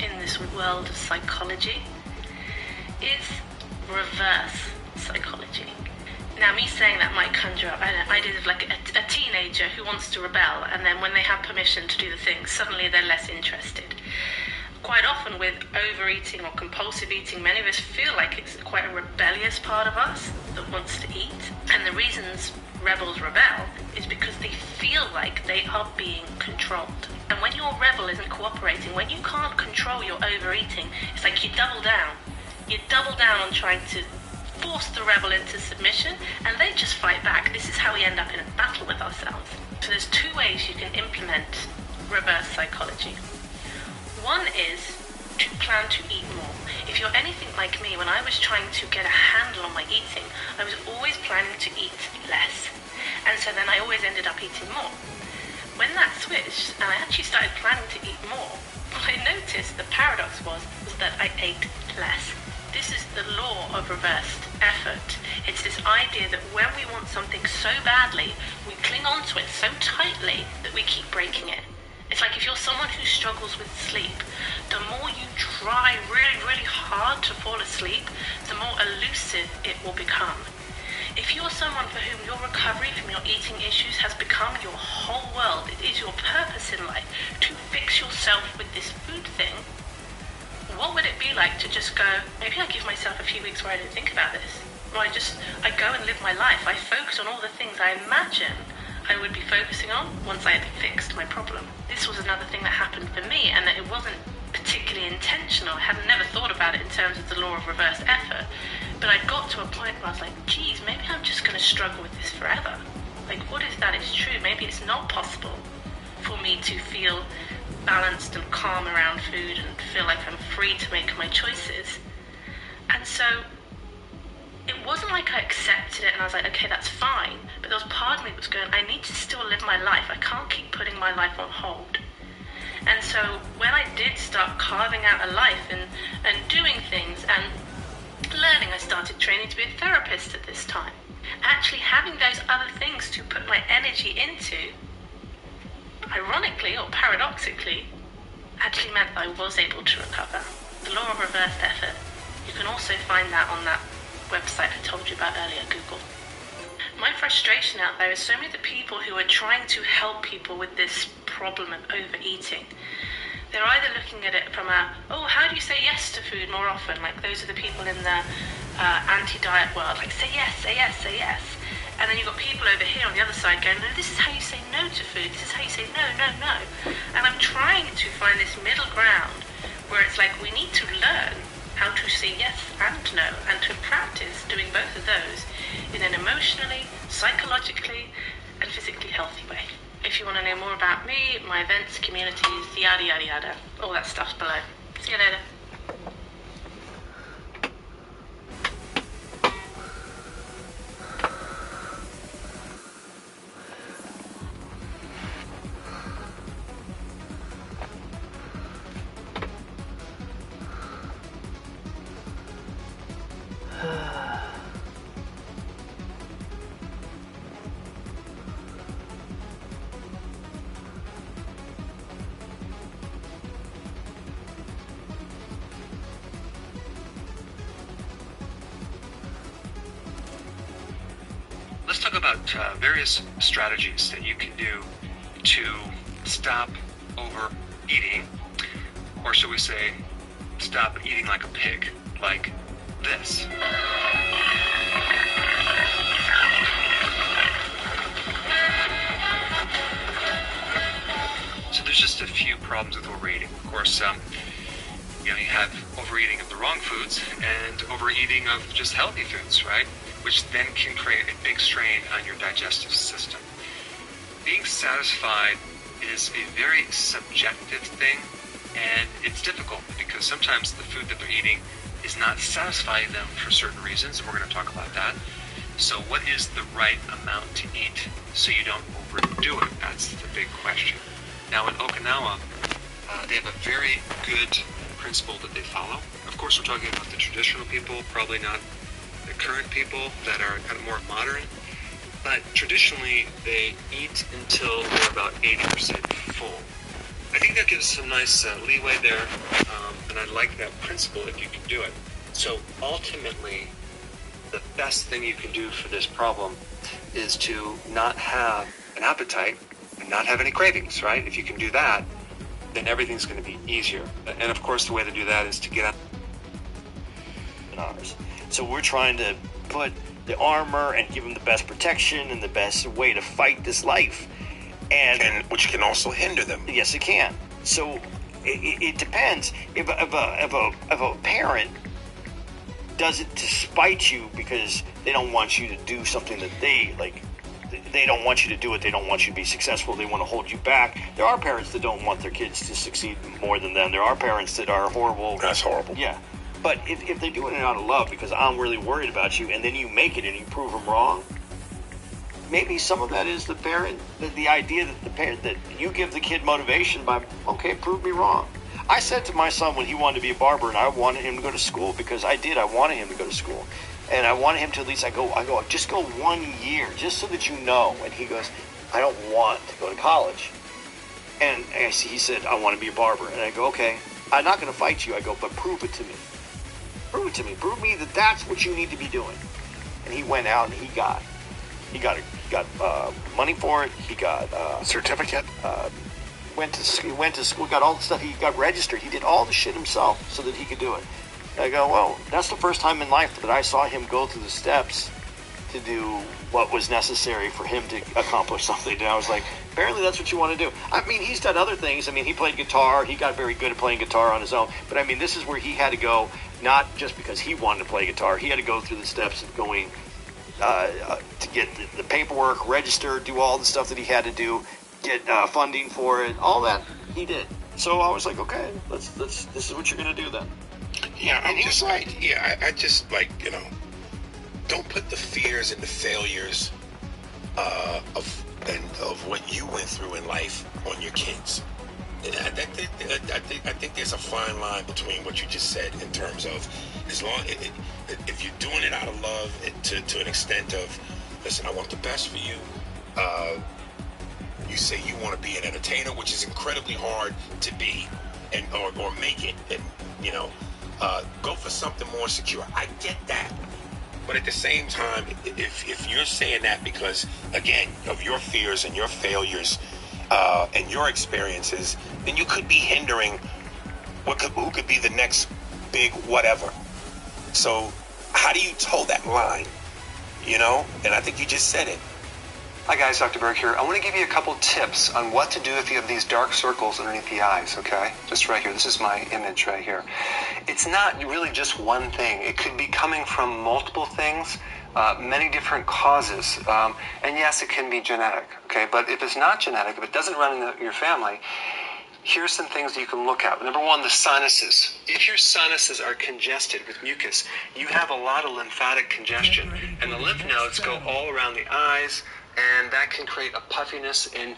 in this world of psychology is reverse psychology. Now, me saying that might conjure up an idea of like a teenager who wants to rebel, and then when they have permission to do the thing, suddenly they're less interested. Quite often with overeating or compulsive eating, many of us feel like it's quite a rebellious part of us that wants to eat. And the reasons rebels rebel is because they feel like they are being controlled. And when your rebel isn't cooperating, when you can't control your overeating, it's like you double down. You double down on trying to force the rebel into submission, and they just fight back. This is how we end up in a battle with ourselves. So there's two ways you can implement reverse psychology. One is to plan to eat more. If you're anything like me, when I was trying to get a handle on my eating, I was always planning to eat less. And so then I always ended up eating more. When that switched, and I actually started planning to eat more, what I noticed, the paradox was that I ate less. This is the law of reversed effort. It's this idea that when we want something so badly, we cling on to it so tightly that we keep breaking it. It's like if you're someone who struggles with sleep, the more you try really, really hard to fall asleep, the more elusive it will become. If you're someone for whom your recovery from your eating issues has become your whole world, it is your purpose in life to fix yourself with this food thing, what would it be like to just go, maybe I give myself a few weeks where I don't think about this? Or I go and live my life. I focus on all the things I imagine I would be focusing on once I had fixed my problem. This was another thing that happened for me, and that it wasn't particularly intentional. I had never thought about it in terms of the law of reverse effort. But I got to a point where I was like, geez, maybe I'm just going to struggle with this forever. Like, what if that is true? Maybe it's not possible for me to feel balanced and calm around food and feel like I'm free to make my choices. And so it wasn't like I accepted it and I was like, okay, that's fine. But there was part of me that was going, I need to still live my life. I can't keep putting my life on hold. And so when I did start carving out a life and doing things and learning, I started training to be a therapist at this time. Actually having those other things to put my energy into, ironically or paradoxically, actually meant that I was able to recover. The law of reversed effort. You can also find that on that website I told you about earlier, Google. My frustration out there is so many of the people who are trying to help people with this problem of overeating. They're either looking at it from how do you say yes to food more often? Like those are the people in the anti-diet world, like say yes, say yes, say yes. And then you've got people over here on the other side going, no, this is how you say no to food. This is how you say no, no, no. And I'm trying to find this middle ground where it's like we need to learn how to say yes and no, and to practice doing both of those in an emotionally, psychologically, and physically healthy way. If you want to know more about me, my events, communities, yada, yada, yada, all that stuff's below. See you later. Let's talk about various strategies that you can do to stop overeating, or should we say, stop eating like a pig, like this. So there's just a few problems with overeating. Of course, you have overeating of the wrong foods and overeating of just healthy foods, right? Which then can create a big strain on your digestive system. Being satisfied is a very subjective thing, and it's difficult because sometimes the food that they're eating is not satisfying them for certain reasons, and we're going to talk about that. So what is the right amount to eat so you don't overdo it? That's the big question. Now in Okinawa, they have a very good principle that they follow. Of course, we're talking about the traditional people, probably not the current people that are kind of more modern. But traditionally, they eat until they're about 80% full. I think that gives some nice leeway there, and I like that principle if you can do it. So ultimately, the best thing you can do for this problem is to not have an appetite and not have any cravings, right? If you can do that, then everything's going to be easier. And of course, the way to do that is to get out. So we're trying to put the armor and give them the best protection and the best way to fight this life, and which can also hinder them. Yes, it can. So it depends. If a parent does it to spite you because they don't want you to do something that they like. They don't want you to do it. They don't want you to be successful. They want to hold you back. There are parents that don't want their kids to succeed more than them. There are parents that are horrible. That's horrible. Yeah. But if they're doing it out of love because I'm really worried about you, and then you make it and you prove them wrong, maybe some of that is the parent, the idea that the parent, that you give the kid motivation by, okay, prove me wrong. I said to my son when he wanted to be a barber, and I wanted him to go to school because I wanted him to go to school. And I wanted him to at least, I go, just go 1 year, just so that you know. And he goes, I don't want to go to college. And he said, I want to be a barber. And I go, okay, I'm not going to fight you. I go, but prove it to me. Prove it to me. Prove me that that's what you need to be doing. And he went out and he got money for it. He got certificate. Went to school. Got all the stuff. He got registered. He did all the shit himself so that he could do it. I go, well, that's the first time in life that I saw him go through the steps to do what was necessary for him to accomplish something. And I was like, apparently that's what you want to do. I mean, he's done other things. I mean, he played guitar. He got very good at playing guitar on his own. But I mean, this is where he had to go, not just because he wanted to play guitar. He had to go through the steps of going to get the paperwork, register, do all the stuff that he had to do, get funding for it, all that he did. So I was like, okay, this is what you're going to do then. Yeah, and he was right. Yeah, I just don't put the fears and the failures of what you went through in life on your kids. And I think there's a fine line between what you just said in terms of if you're doing it out of love to an extent of, listen, I want the best for you. You say you want to be an entertainer, which is incredibly hard to be. and or make it, and go for something more secure. I get that. But at the same time, if you're saying that because, again, of your fears and your failures and your experiences, then you could be hindering who could be the next big whatever. So how do you toe that line? And I think you just said it. Hi guys, Dr. Berg here. I want to give you a couple tips on what to do if you have these dark circles underneath the eyes, okay? Just right here. This is my image right here. It's not really just one thing. It could be coming from multiple things, many different causes. And yes, it can be genetic, okay? But if it's not genetic, if it doesn't run in your family, here's some things that you can look at. Number one, the sinuses. If your sinuses are congested with mucus, you have a lot of lymphatic congestion. And the lymph nodes go all around the eyes, and that can create a puffiness and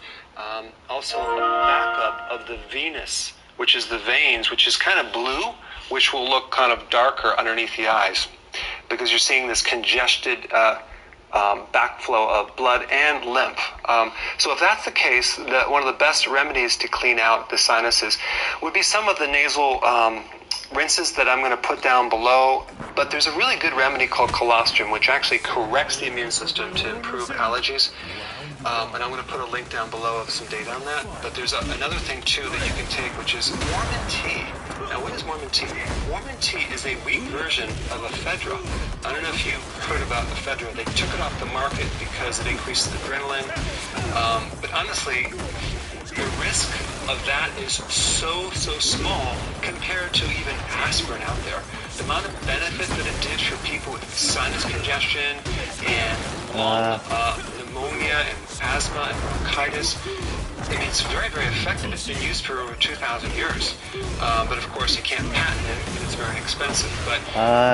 also a backup of the venous, which is the veins, which is kind of blue, which will look kind of darker underneath the eyes because you're seeing this congested backflow of blood and lymph. So if that's the case, one of the best remedies to clean out the sinuses would be some of the nasal rinses that I'm going to put down below. But there's a really good remedy called colostrum, which actually corrects the immune system to improve allergies. And I'm going to put a link down below of some data on that. But there's another thing, too, that you can take, which is Mormon tea. Now, what is Mormon tea? Mormon tea is a weak version of ephedra. I don't know if you've heard about ephedra. They took it off the market because it increases adrenaline. But honestly, the risk of that is so small compared to even aspirin out there. The amount of benefit that it did for people with sinus congestion and pneumonia and asthma and bronchitis, I mean, it's very, very effective. It's been used for over 2,000 years. But of course, you can't patent it, and it's very expensive. But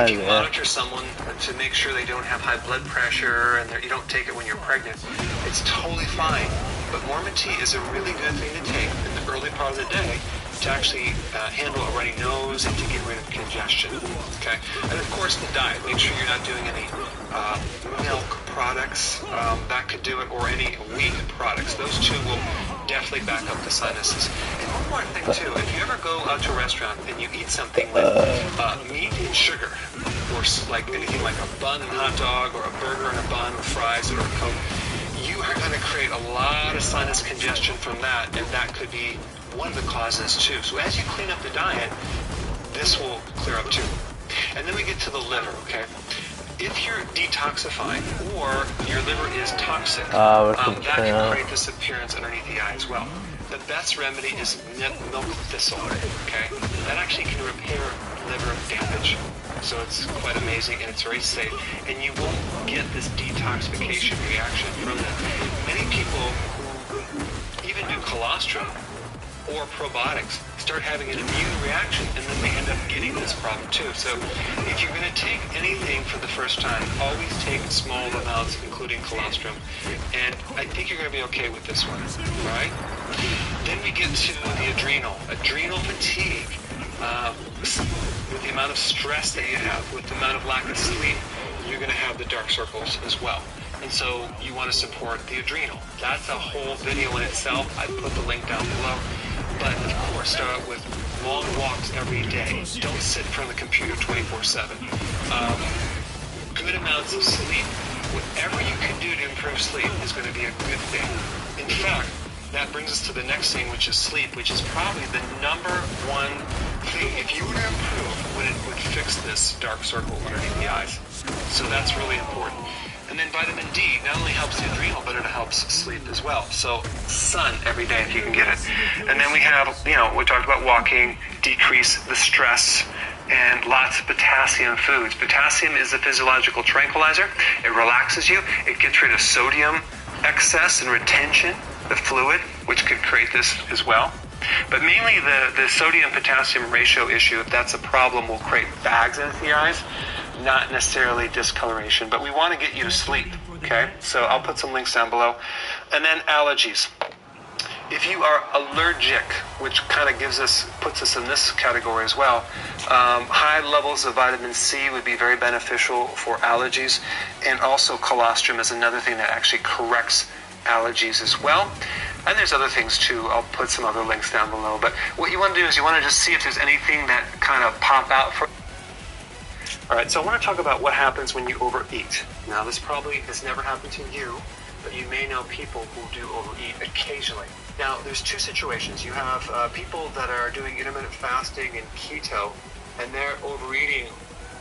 if you monitor someone to make sure they don't have high blood pressure and you don't take it when you're pregnant, it's totally fine. But Mormon tea is a really good thing to take in the early part of the day to actually handle a runny nose and to get rid of congestion. Okay, and of course the diet. Make sure you're not doing any milk products that could do it, or any wheat products. Those two will definitely back up the sinuses. And one more thing too: if you ever go out to a restaurant and you eat something with meat and sugar, or like anything like a bun and hot dog, or a burger and a bun with fries or a Coke, you are going to create a lot of sinus congestion from that, and that could be one of the causes too. So as you clean up the diet, this will clear up too. And then we get to the liver, okay? If you're detoxifying or your liver is toxic, that can create this appearance underneath the eye as well. The best remedy is milk thistle, okay? That actually can repair liver damage. So it's quite amazing, and it's very safe. And you won't get this detoxification reaction from that. Many people who even do colostrum or probiotics start having an immune reaction, and then they end up getting this problem too. So if you're going to take anything for the first time, always take small amounts, including colostrum, and I think you're going to be okay with this one. All right? Then we get to the adrenal fatigue. With the amount of stress that you have, with the amount of lack of sleep, you're going to have the dark circles as well. And so you want to support the adrenal. That's a whole video in itself. I put the link down below. But of course, start with long walks every day. Don't sit in front of the computer 24/7. Good amounts of sleep. Whatever you can do to improve sleep is going to be a good thing. In fact, that brings us to the next thing, which is sleep, which is probably the number one thing. If you were to improve, it would fix this dark circle underneath the eyes. So that's really important. And then vitamin D not only helps the adrenal, but it helps sleep as well. So sun every day if you can get it. And then we have, we talked about walking, decrease the stress, and lots of potassium foods. Potassium is a physiological tranquilizer. It relaxes you. It gets rid of sodium excess and retention, the fluid, which could create this as well. But mainly the sodium-potassium ratio issue, if that's a problem, will create bags into the eyes, not necessarily discoloration. But we want to get you to sleep, okay? So I'll put some links down below. And then allergies. If you are allergic, which kind of puts us in this category as well, high levels of vitamin C would be very beneficial for allergies. And also colostrum is another thing that actually corrects allergies as well. And there's other things too. I'll put some other links down below. But what you want to do is you want to just see if there's anything that kind of pop out for. All right, so I want to talk about what happens when you overeat. Now, this probably has never happened to you, but you may know people who do overeat occasionally. Now, there's two situations. You have people that are doing intermittent fasting and keto, and they're overeating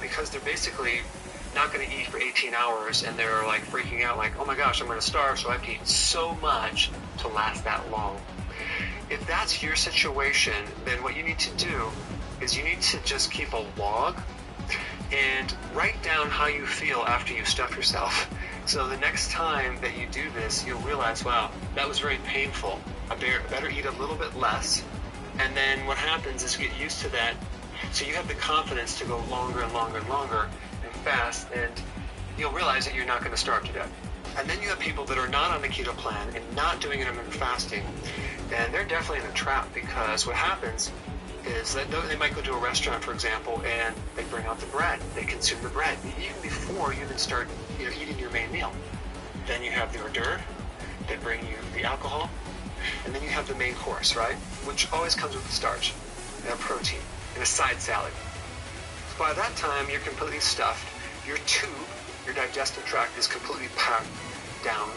because they're basically not going to eat for 18 hours, and they're like freaking out like, oh my gosh, I'm going to starve, so I have to eat so much to last that long. If that's your situation, then what you need to do is you need to just keep a log and write down how you feel after you stuff yourself. So the next time that you do this, you'll realize, wow, that was very painful. I better eat a little bit less. And then what happens is you get used to that, so you have the confidence to go longer and longer and longer and fast, and you'll realize that you're not going to starve to death. And then you have people that are not on the keto plan and not doing intermittent fasting, and they're definitely in a trap, because what happens is that they might go to a restaurant, for example, and they bring out the bread. They consume the bread even before you even start eating your main meal. Then you have the hors d'oeuvre, they bring you the alcohol, and then you have the main course, right? Which always comes with the starch and a protein and a side salad. By that time, you're completely stuffed. Your tube, your digestive tract, is completely packed down,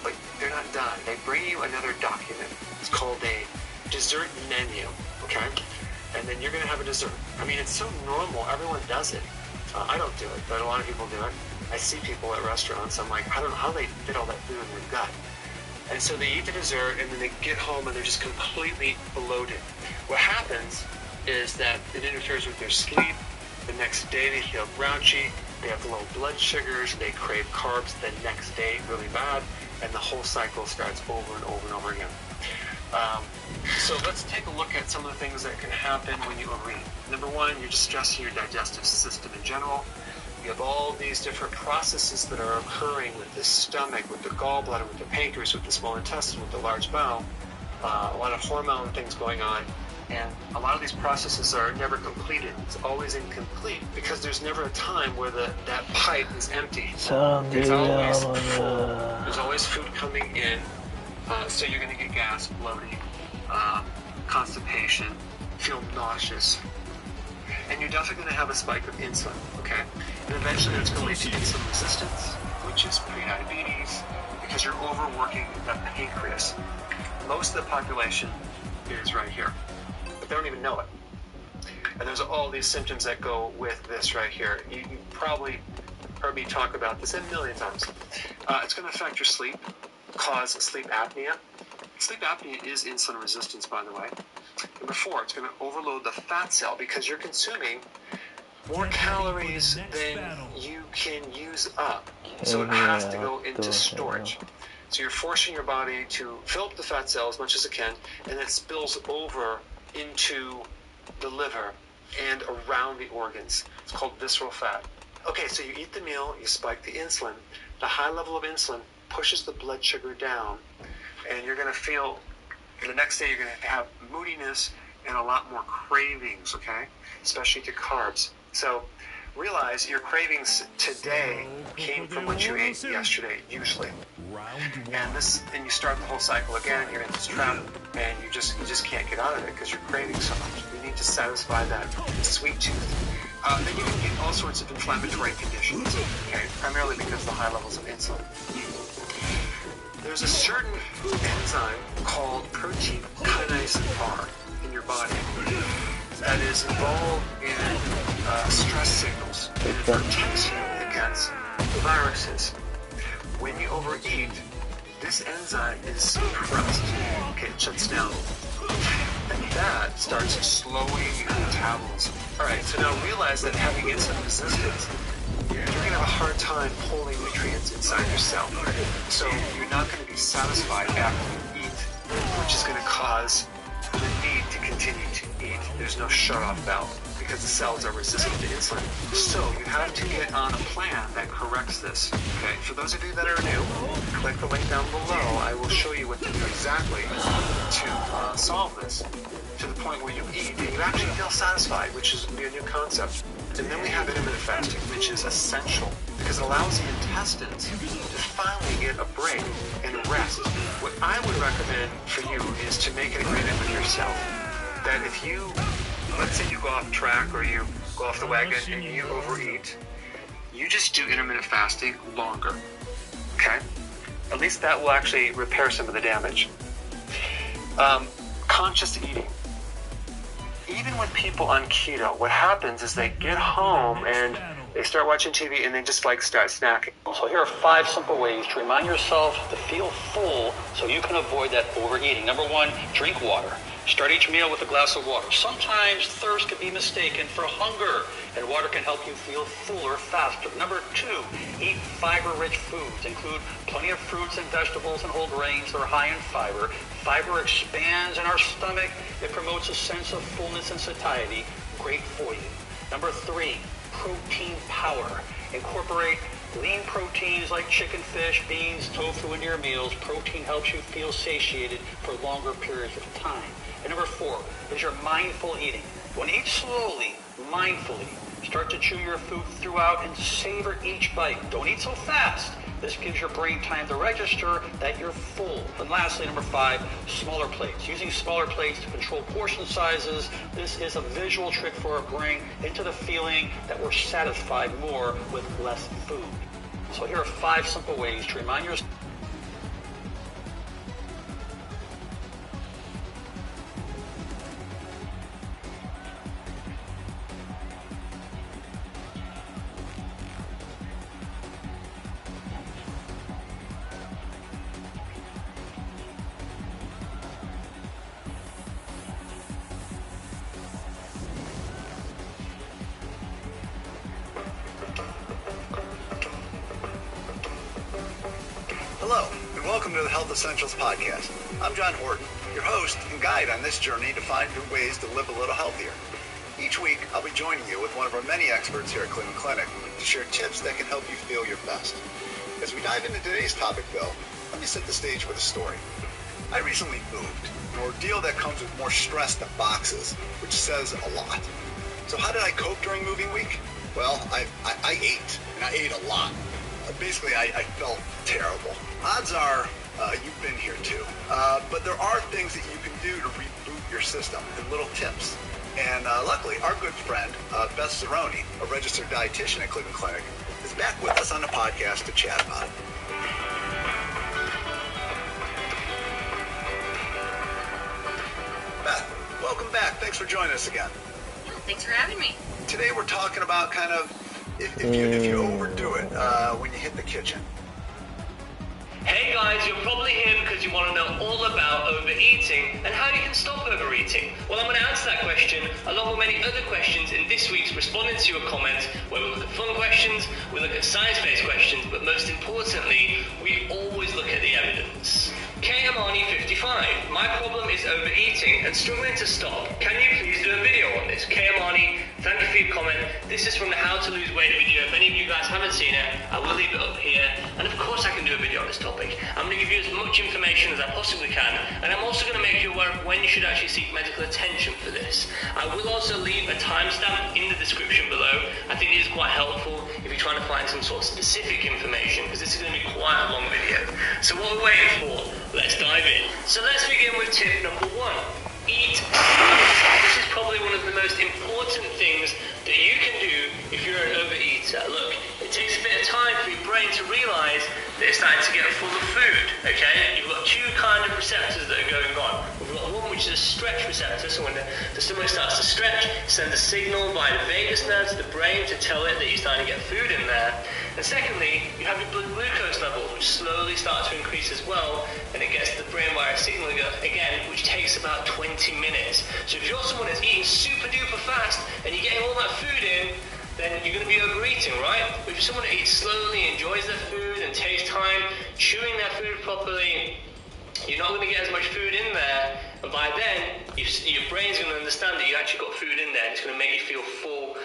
but they're not done. They bring you another document. It's called a dessert menu, okay? And then you're going to have a dessert. I mean, it's so normal. Everyone does it. I don't do it, but a lot of people do it. I see people at restaurants. I'm like, I don't know how they fit all that food in their gut. And so they eat the dessert, and then they get home, and they're just completely bloated. What happens is that it interferes with their sleep. The next day they feel grouchy. They have low blood sugars. They crave carbs the next day really bad. And the whole cycle starts over and over and over again. So let's take a look at some of the things that can happen when you overeat. Number one, you're just stressing your digestive system in general. You have all these different processes that are occurring with the stomach, with the gallbladder, with the pancreas, with the small intestine, with the large bowel. A lot of hormone things going on. And a lot of these processes are never completed. It's always incomplete because there's never a time where that pipe is empty. It's always full. There's always food coming in. So you're going to get gas, bloating, constipation, feel nauseous. And you're definitely going to have a spike of insulin, okay? And eventually that's going to lead to insulin resistance, which is prediabetes, because you're overworking the pancreas. Most of the population is right here, but they don't even know it. And there's all these symptoms that go with this right here. You probably heard me talk about this a million times. It's going to affect your sleep, cause sleep apnea. Sleep apnea is insulin resistance, by the way. Number four, it's going to overload the fat cell because you're consuming more calories than you can use up. So it has to go into storage. So you're forcing your body to fill up the fat cell as much as it can, and it spills over into the liver and around the organs. It's called visceral fat. Okay, so you eat the meal, you spike the insulin. The high level of insulin pushes the blood sugar down, and you're going to feel, the next day you're going to have moodiness and a lot more cravings, okay? Especially to carbs. So realize your cravings today came from what you ate yesterday, usually. And you start the whole cycle again, you're in this trap, and you just can't get out of it because you're craving so much. You need to satisfy that sweet tooth. Then you can get all sorts of inflammatory conditions, okay? Primarily because of the high levels of insulin. There's a certain enzyme called protein kinase R in your body that is involved in stress signals, and it protects you against viruses. When you overeat, this enzyme is suppressed. Okay, it shuts down. And that starts slowing your metabolism. Alright, so now realize that having insulin resistance, you're going to have a hard time pulling nutrients inside your cell. So you're not going to be satisfied after you eat, which is going to cause the need to continue to eat. There's no shut-off valve. because the cells are resistant to insulin. So you have to get on a plan that corrects this. Okay, for those of you that are new, click the link down below. I will show you what to do exactly to solve this to the point where you eat and you actually feel satisfied, which is a new concept. And then we have intermittent fasting, which is essential because it allows the intestines to finally get a break and rest. What I would recommend for you is to make an agreement with yourself that if you, let's say you go off track or you go off the wagon and you overeat, you just do intermittent fasting longer, okay? At least that will actually repair some of the damage. Conscious eating. Even with people on keto, what happens is they get home and they start watching TV and they just like start snacking. So here are 5 simple ways to remind yourself to feel full so you can avoid that overeating. Number 1, drink water. Start each meal with a glass of water. Sometimes thirst can be mistaken for hunger, and water can help you feel fuller faster. Number 2, eat fiber-rich foods. Include plenty of fruits and vegetables and whole grains that are high in fiber. Fiber expands in our stomach. It promotes a sense of fullness and satiety. Great for you. Number 3, protein power. Incorporate lean proteins like chicken, fish, beans, tofu into your meals. Protein helps you feel satiated for longer periods of time. And number 4 is your mindful eating. When eat slowly, mindfully. Start to chew your food throughout and savor each bite. Don't eat so fast. This gives your brain time to register that you're full. And lastly, number 5, smaller plates. Using smaller plates to control portion sizes. This is a visual trick for our brain into the feeling that we're satisfied more with less food. So here are 5 simple ways to remind yourself. Hello, and welcome to the Health Essentials Podcast. I'm John Horton, your host and guide on this journey to find new ways to live a little healthier. Each week, I'll be joining you with one of our many experts here at Cleveland Clinic to share tips that can help you feel your best. As we dive into today's topic, though, let me set the stage with a story. I recently moved, an ordeal that comes with more stress than boxes, which says a lot. So how did I cope during moving week? Well, I ate, and I ate a lot. Basically, I felt terrible. Odds are you've been here too. But there are things that you can do to reboot your system and little tips. And luckily, our good friend, Beth Zeroni, a registered dietitian at Cleveland Clinic, is back with us on the podcast to chat about it. Beth, welcome back. Thanks for joining us again. Yeah, thanks for having me. Today we're talking about kind of if you overdo it when you hit the kitchen. Hey guys, you're probably here because you want to know all about overeating and how you can stop overeating. Well, I'm going to answer that question along with many other questions in this week's Responding to Your Comments, where we look at fun questions, we look at science-based questions, but most importantly, we always look at the evidence. K. Amani 55. My problem is overeating and struggling to stop. Can you please do a video on this? K. Amani, thank you for your comment. This is from the How to Lose Weight video. If any of you guys haven't seen it, I will leave it up here. And of course I can do a video on this topic. I'm going to give you as much information as I possibly can. And I'm also going to make you aware of when you should actually seek medical attention for this. I will also leave a timestamp in the description below. I think it is quite helpful if you're trying to find some sort of specific information, because this is going to be quite a long video. So what we're waiting for, let's dive in. So let's begin with tip number 1. Eat slowly. This is probably one of the most important things that you can do if you're an overeater. Look, it takes a bit of time for your brain to realise that it's starting to get full of food, okay? You've got 2 kind of receptors that are going on. We've got one which is a stretch receptor, so when the stomach starts to stretch, it sends a signal via the vagus nerve to the brain to tell it that you're starting to get food in there. And secondly, you have your blood glucose levels, which slowly start to increase as well, and it gets to the brain via a signal again, which takes about 20 minutes. So if you're someone that's eating super duper fast and you're getting all that food in, then you're going to be overeating, right? But if you're someone that eats slowly, enjoys their food, and takes time chewing their food properly, you're not going to get as much food in there, And by then, your brain's going to understand that you actually got food in there, and it's going to make you feel full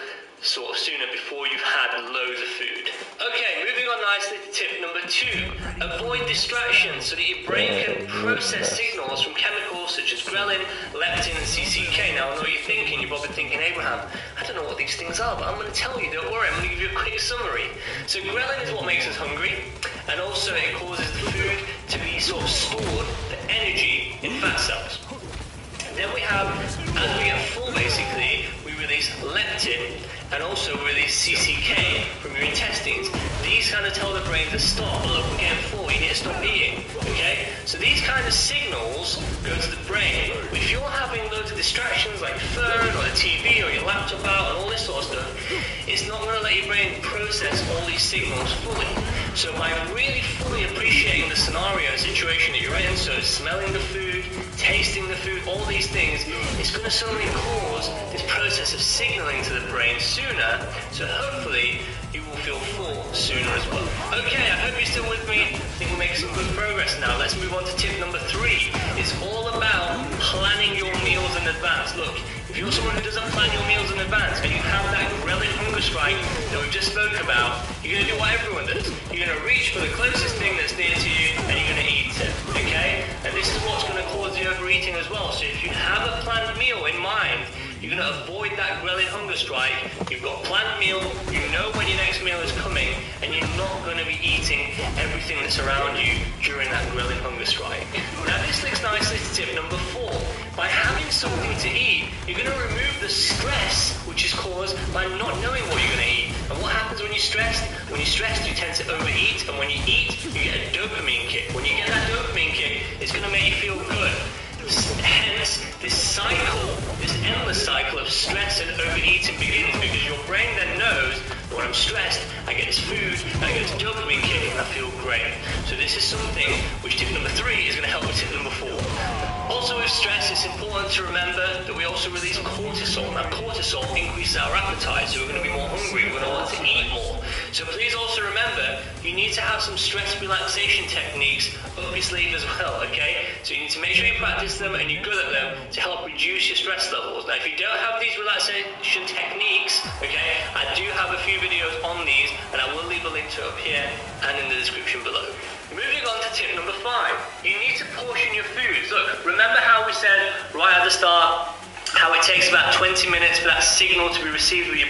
sort of sooner before you've had loads of food. Okay, moving on nicely to tip number 2. Avoid distractions so that your brain can process signals from chemicals such as ghrelin, leptin, and CCK. Now, I know what you're thinking. You're probably thinking, Abraham, I don't know what these things are, but I'm going to tell you. Don't worry, I'm going to give you a quick summary. So ghrelin is what makes us hungry, and also it causes the food to be sort of stored for energy in fat cells. Then we have, as we get full basically, we release leptin and also release CCK from your intestines. These kind of tell the brain to stop. Look, we're getting full, you need to stop eating. Okay? So these kind of signals go to the brain. If you're having loads of distractions like your phone or the TV or your laptop out and all this sort of stuff, it's not going to let your brain process all these signals fully. So by really fully appreciating the scenario and situation that you're in, so smelling the food, tasting the food, all these things, it's going to suddenly cause this process of signaling to the brain sooner, so hopefully you will feel full sooner as well. Okay, I hope you're still with me. I think we're making some good progress now. Let's move on to tip number 3. It's all about planning your meals in advance. Look, if you're someone who doesn't plan your meals in advance and you have that ghrelin hunger strike that we've just spoke about, you're going to do what everyone does. You're going to reach for the closest thing that's near to you and you're going to eat it, okay? And this is what's going to cause the overeating as well. So if you have a planned meal in mind, you're going to avoid that ghrelin hunger strike. You've got a planned meal, you know when your next meal is coming, and you're not going to be eating everything that's around you during that ghrelin hunger strike. Now this links nicely to tip number 4. By having something to eat, you're going to remove the stress which is caused by not knowing what you're going to eat. And what happens when you're stressed? When you're stressed, you tend to overeat, and when you eat, you get a dopamine kick. When you get that dopamine kick, it's going to make you feel good. Hence, this cycle, this endless cycle of stress and overeating begins, because your brain then knows that when I'm stressed, I get this food, I get this dopamine kick, and I feel great. So this is something which tip number 3 is going to help with tip number 4. Also with stress, it's important to remember that we also release cortisol. Now cortisol increases our appetite, so we're going to be more hungry, we're going to want to eat more. So please also remember, you need to have some stress relaxation techniques up your sleeve as well, okay? So you need to make sure you practice them and you're good at them to help reduce your stress levels. Now if you don't have these relaxation techniques, okay, I do have a few videos on these, and I will leave a link to it up here and in the description below. Moving on to tip number 5, you need to portion your foods. Look, remember how we said right at the start, how it takes about 20 minutes for that signal to be received with your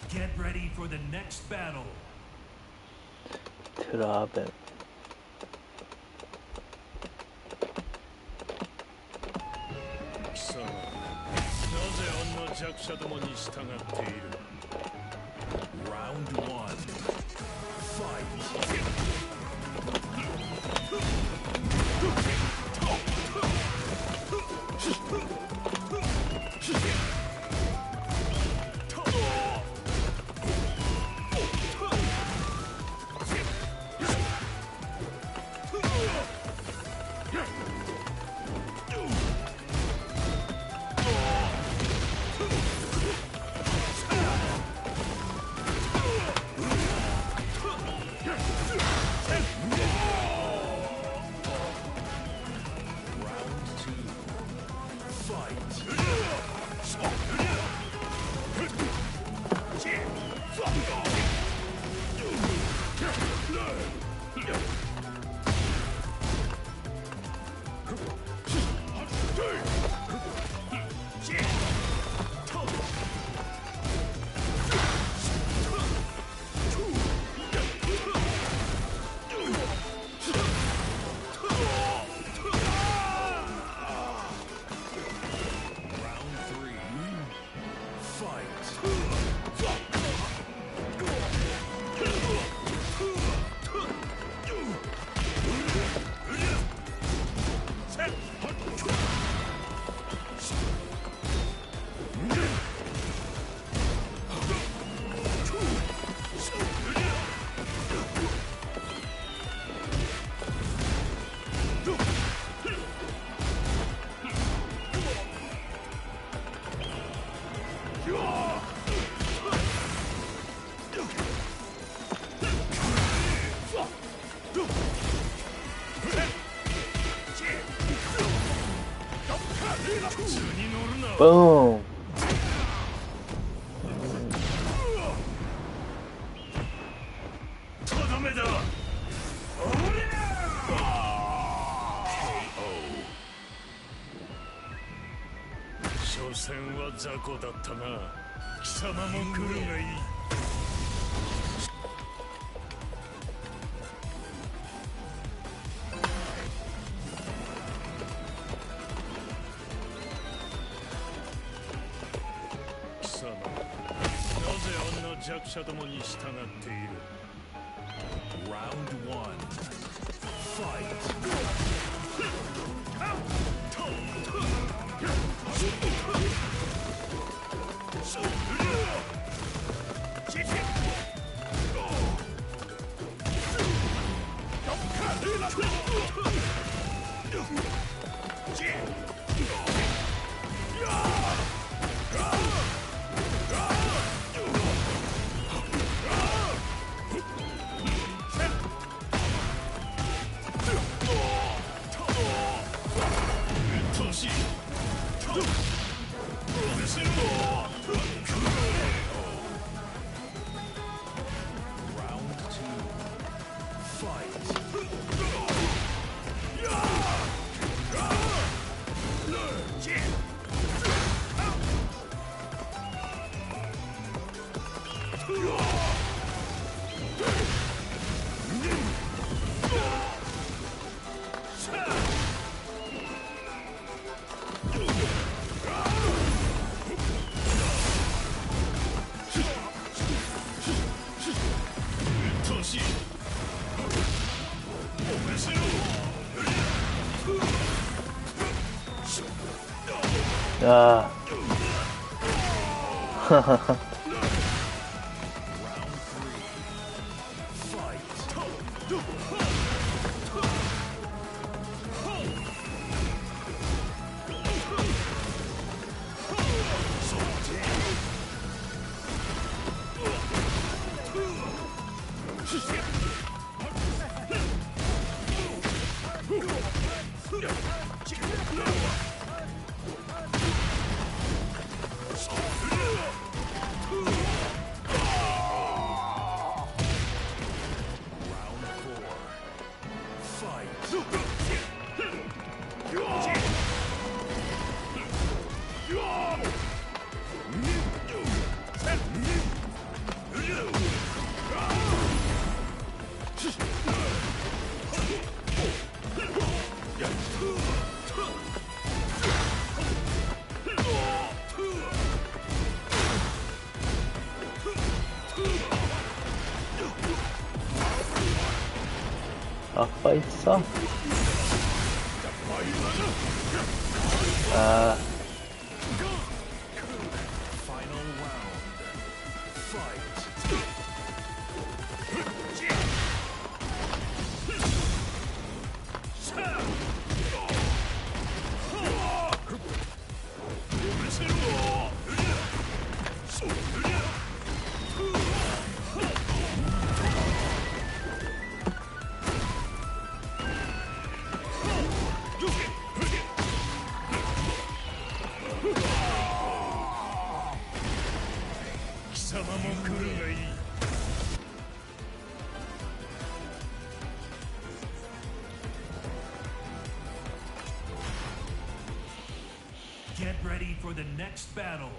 Get ready for the next battle. 드라벤. Round 1. Fight. Boom. Round 1. Fight. 아. 아빠 있어? 아. Get ready for the next battle.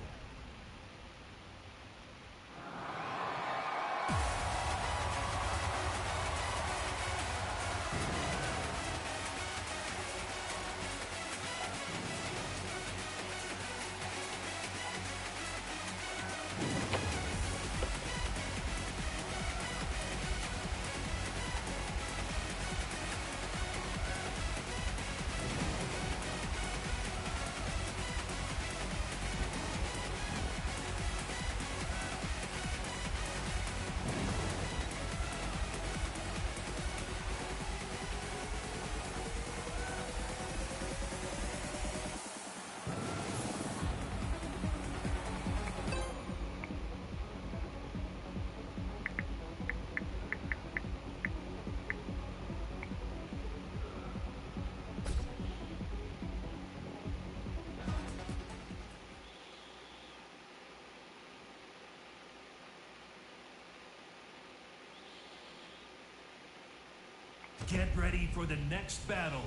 Get ready for the next battle.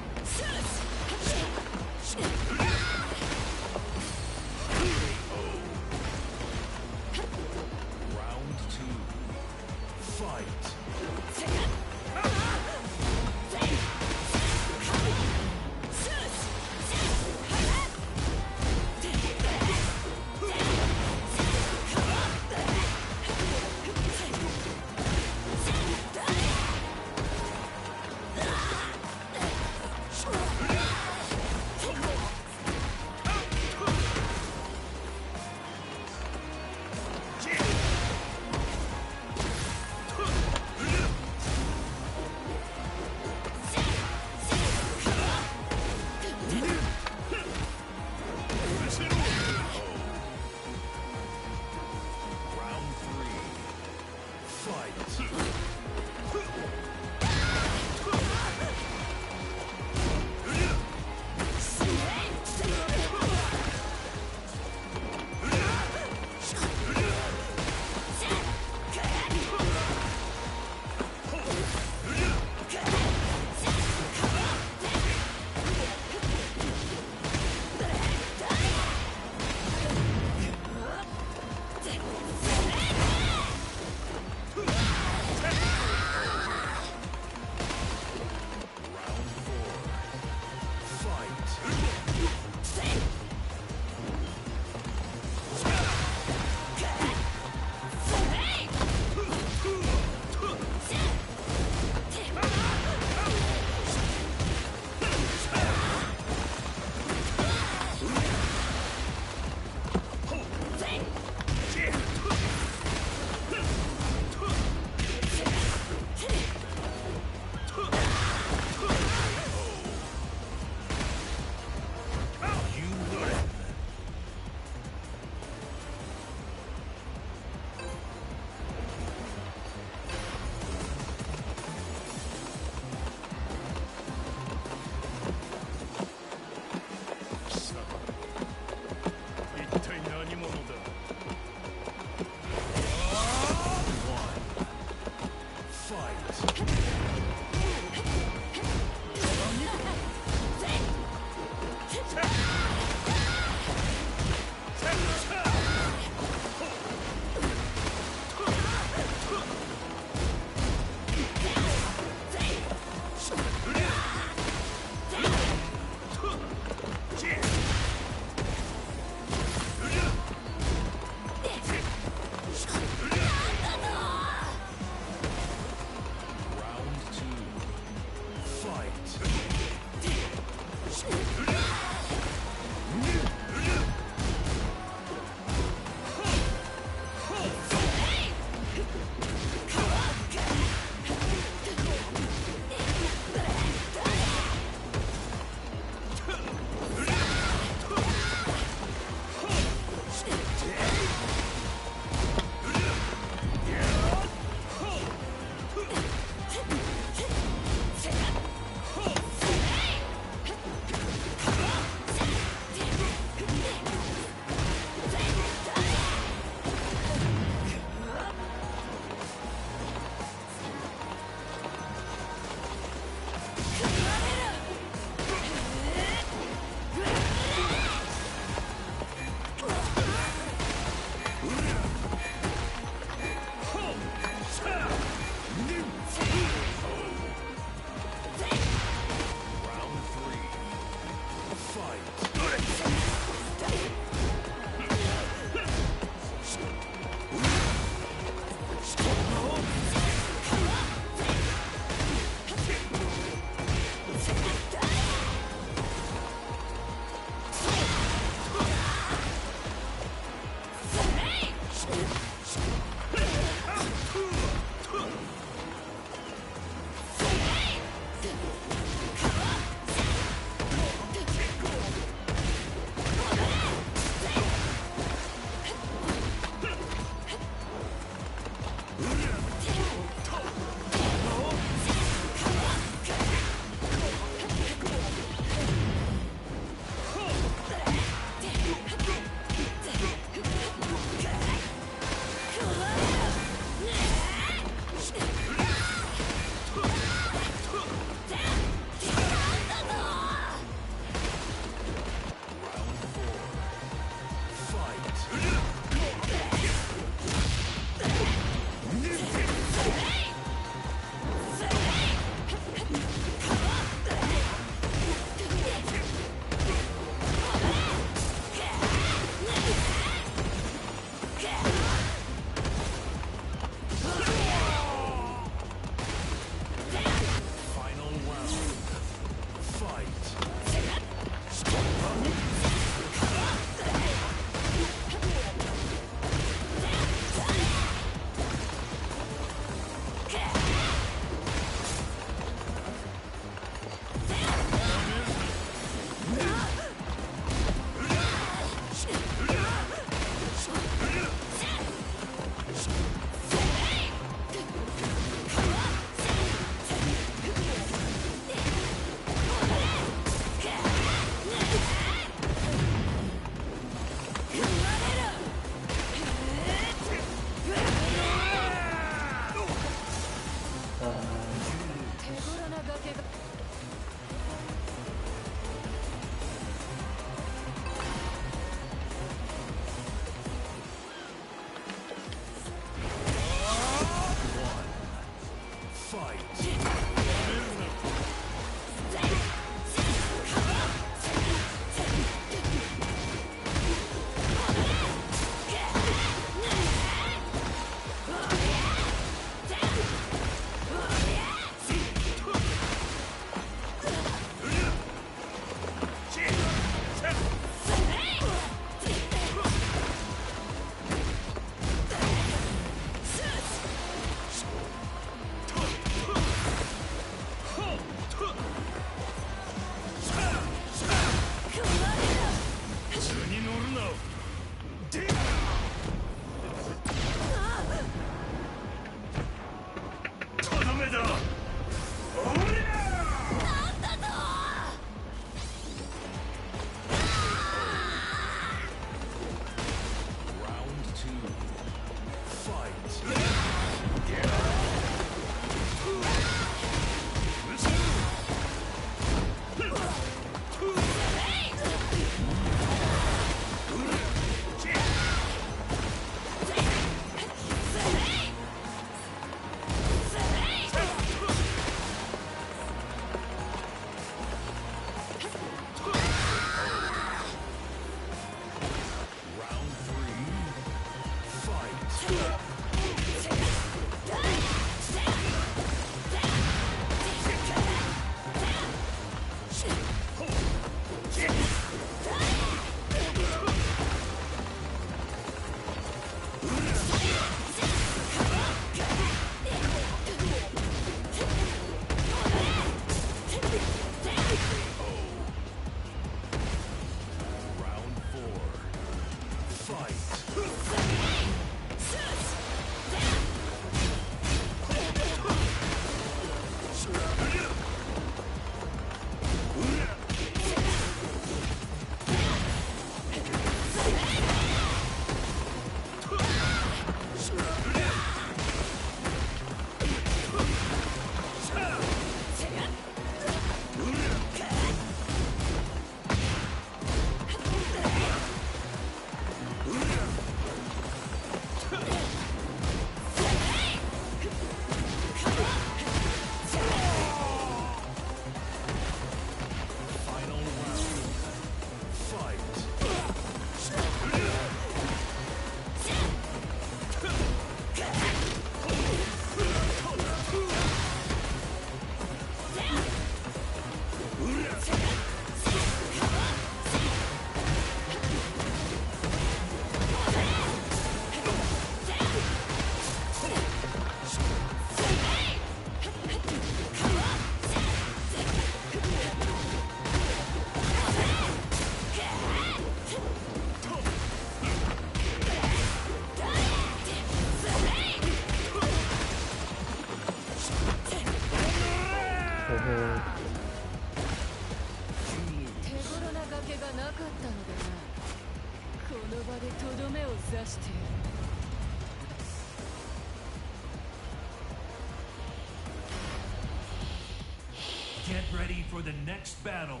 ready for the next battle.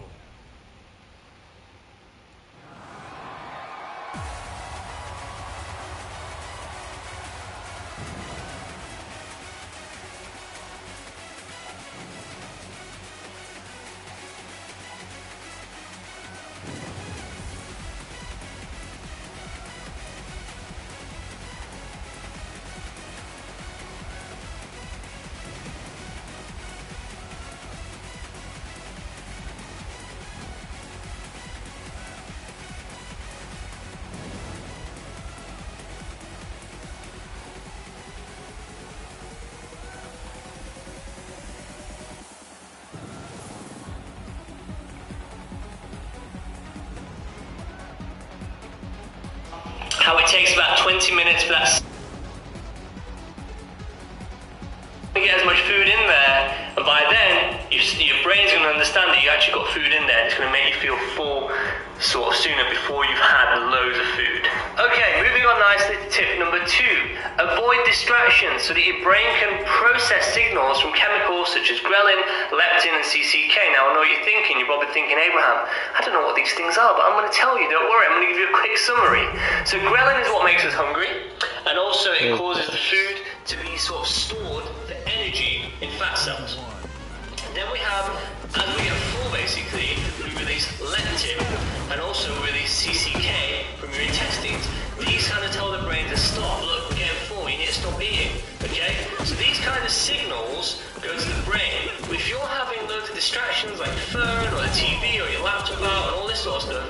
How it takes about 20 minutes for that to get as much food in there, and by then your brain's going to understand that you actually got food in there. It's going to make you feel full sort of sooner before you've had loads of food. Okay, moving on nicely to tip number 2. Avoid distractions so that your brain can process signals from chemicals such as ghrelin, leptin and CCK. Now I know what you're thinking. You're probably thinking, Abraham, I don't know what these things are, but I'm going to tell you, don't worry, I'm going to give you a quick summary. So ghrelin is what makes us hungry, and also it causes the food to be sort of stored for energy in fat cells. And then we have, as we get full basically, we release leptin and also release CCK from your intestines. These kind of tell the brain to stop. Look, we're getting full, you need to stop eating. Okay? So these kind of signals go to the brain. If you're having loads of distractions like your phone or the TV or your laptop out and all this sort of stuff,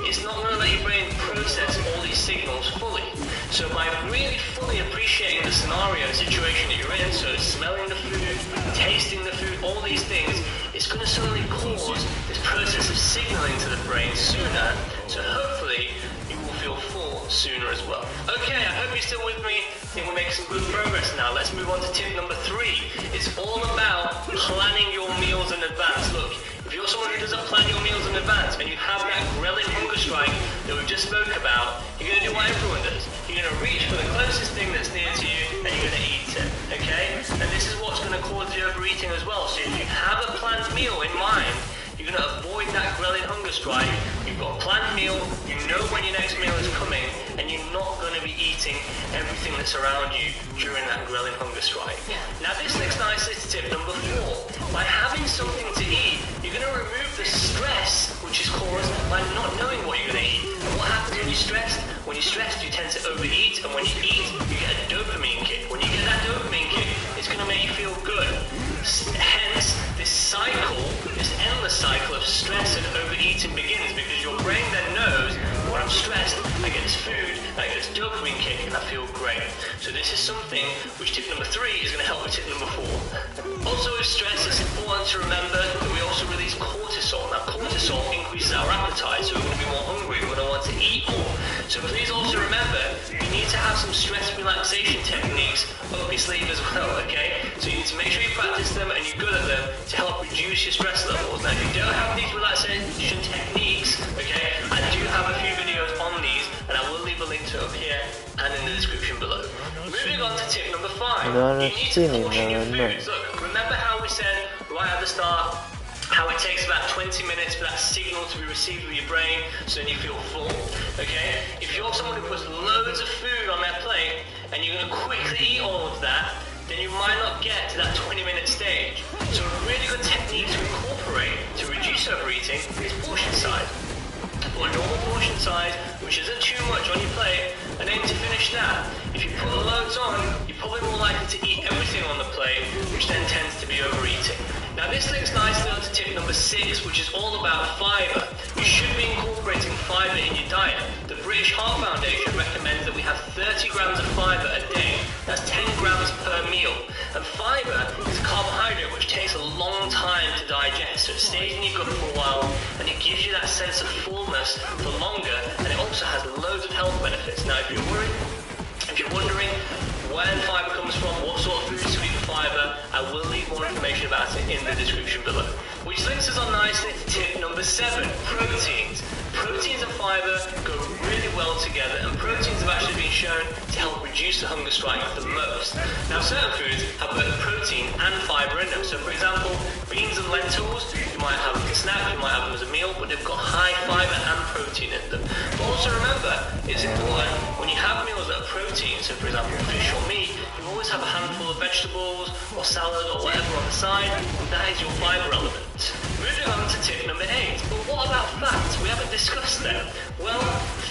it's not going to let your brain process all these signals fully. So by really fully appreciating the scenario, the situation that you're in, so smelling the food, tasting the food, all these things, it's going to suddenly cause this process of signaling to the brain sooner, so hopefully you will feel full sooner as well. Okay, I hope you're still with me. I think we're making some good progress now. Let's move on to tip number 3. It's all about planning your meals in advance. Look, if you're someone who doesn't plan your meals in advance and you have that ghrelin hunger strike that we just spoke about, you're going to do what everyone does. You're going to reach for the closest thing that's near to you and you're going to eat it, okay? And this is what's going to cause the overeating as well. So if you have a planned meal in mind, you're going to avoid that ghrelin hunger strike. You've got a planned meal, you know when your next meal is coming, and you're not going to be eating everything that's around you during that ghrelin hunger strike. Now this links nicely to tip number 4. By having something to eat, you're going to remove the stress which is caused by not knowing what you're going to eat. And what happens when you're stressed? When you're stressed, you tend to overeat, and when you eat, you get a dopamine kick. When you get that dopamine kick, it's going to make you feel good. Hence, this cycle, this endless cycle of stress and overeating begins, because your brain then knows, when I'm stressed, I get this food, I get this dopamine kick, and I feel great. So this is something which tip number 3 is going to help with tip number 4. Also with stress, it's important to remember that we also release cortisol. Now cortisol increases our appetite, so we're going to be more hungry, we're going to want to eat more. So please also remember, you need to have some stress relaxation techniques up your sleeve as well, okay? So you need to make sure you practice them and you're good at them to help reduce your stress levels. Now if you don't have these relaxation techniques, okay, I do have a few videos on these, and I will leave a link to it up here and in the description below. Moving on to tip number 5. You need to portion your foods. Look, remember how we said right at the start, how it takes about 20 minutes for that signal to be received with your brain, so then you feel full, okay? If you're someone who puts loads of food on their plate, and you're going to quickly eat all of that, then you might not get to that 20-minute stage. So a really good technique to incorporate to reduce overeating is portion size. Or a normal portion size, which isn't too much on your plate, and aim to finish that. If you put loads on, you're probably more likely to eat everything on the plate, which then tends to be overeating. Now this links nicely onto tip number 6, which is all about fibre. You should be incorporating fibre in your diet. The British Heart Foundation recommends that we have 30 grams of fibre a day. That's 10 grams per meal. And fibre is a carbohydrate which takes a long time to digest, so it stays in your gut for a while, and it gives you that sense of fullness for longer, and it also has loads of health benefits. Now if you're wondering where the fibre comes from, what sort of foods to eat with fibre, I will leave more information about it in the description below. Which links us on nicely to tip number 7, proteins. proteins and fiber go really well together, and proteins have actually been shown to help reduce the hunger strike the most. Now, certain foods have both protein and fiber in them. So, for example, beans and lentils, you might have as a snack, you might have them as a meal, but they've got high fiber and protein in them. But also remember, it's important when you have meals that are protein, so for example, fish or meat, you always have a handful of vegetables or salad or whatever on the side, and that is your fiber element. Moving on to tip number 8. But what about fats? We haven't discussed them. Well,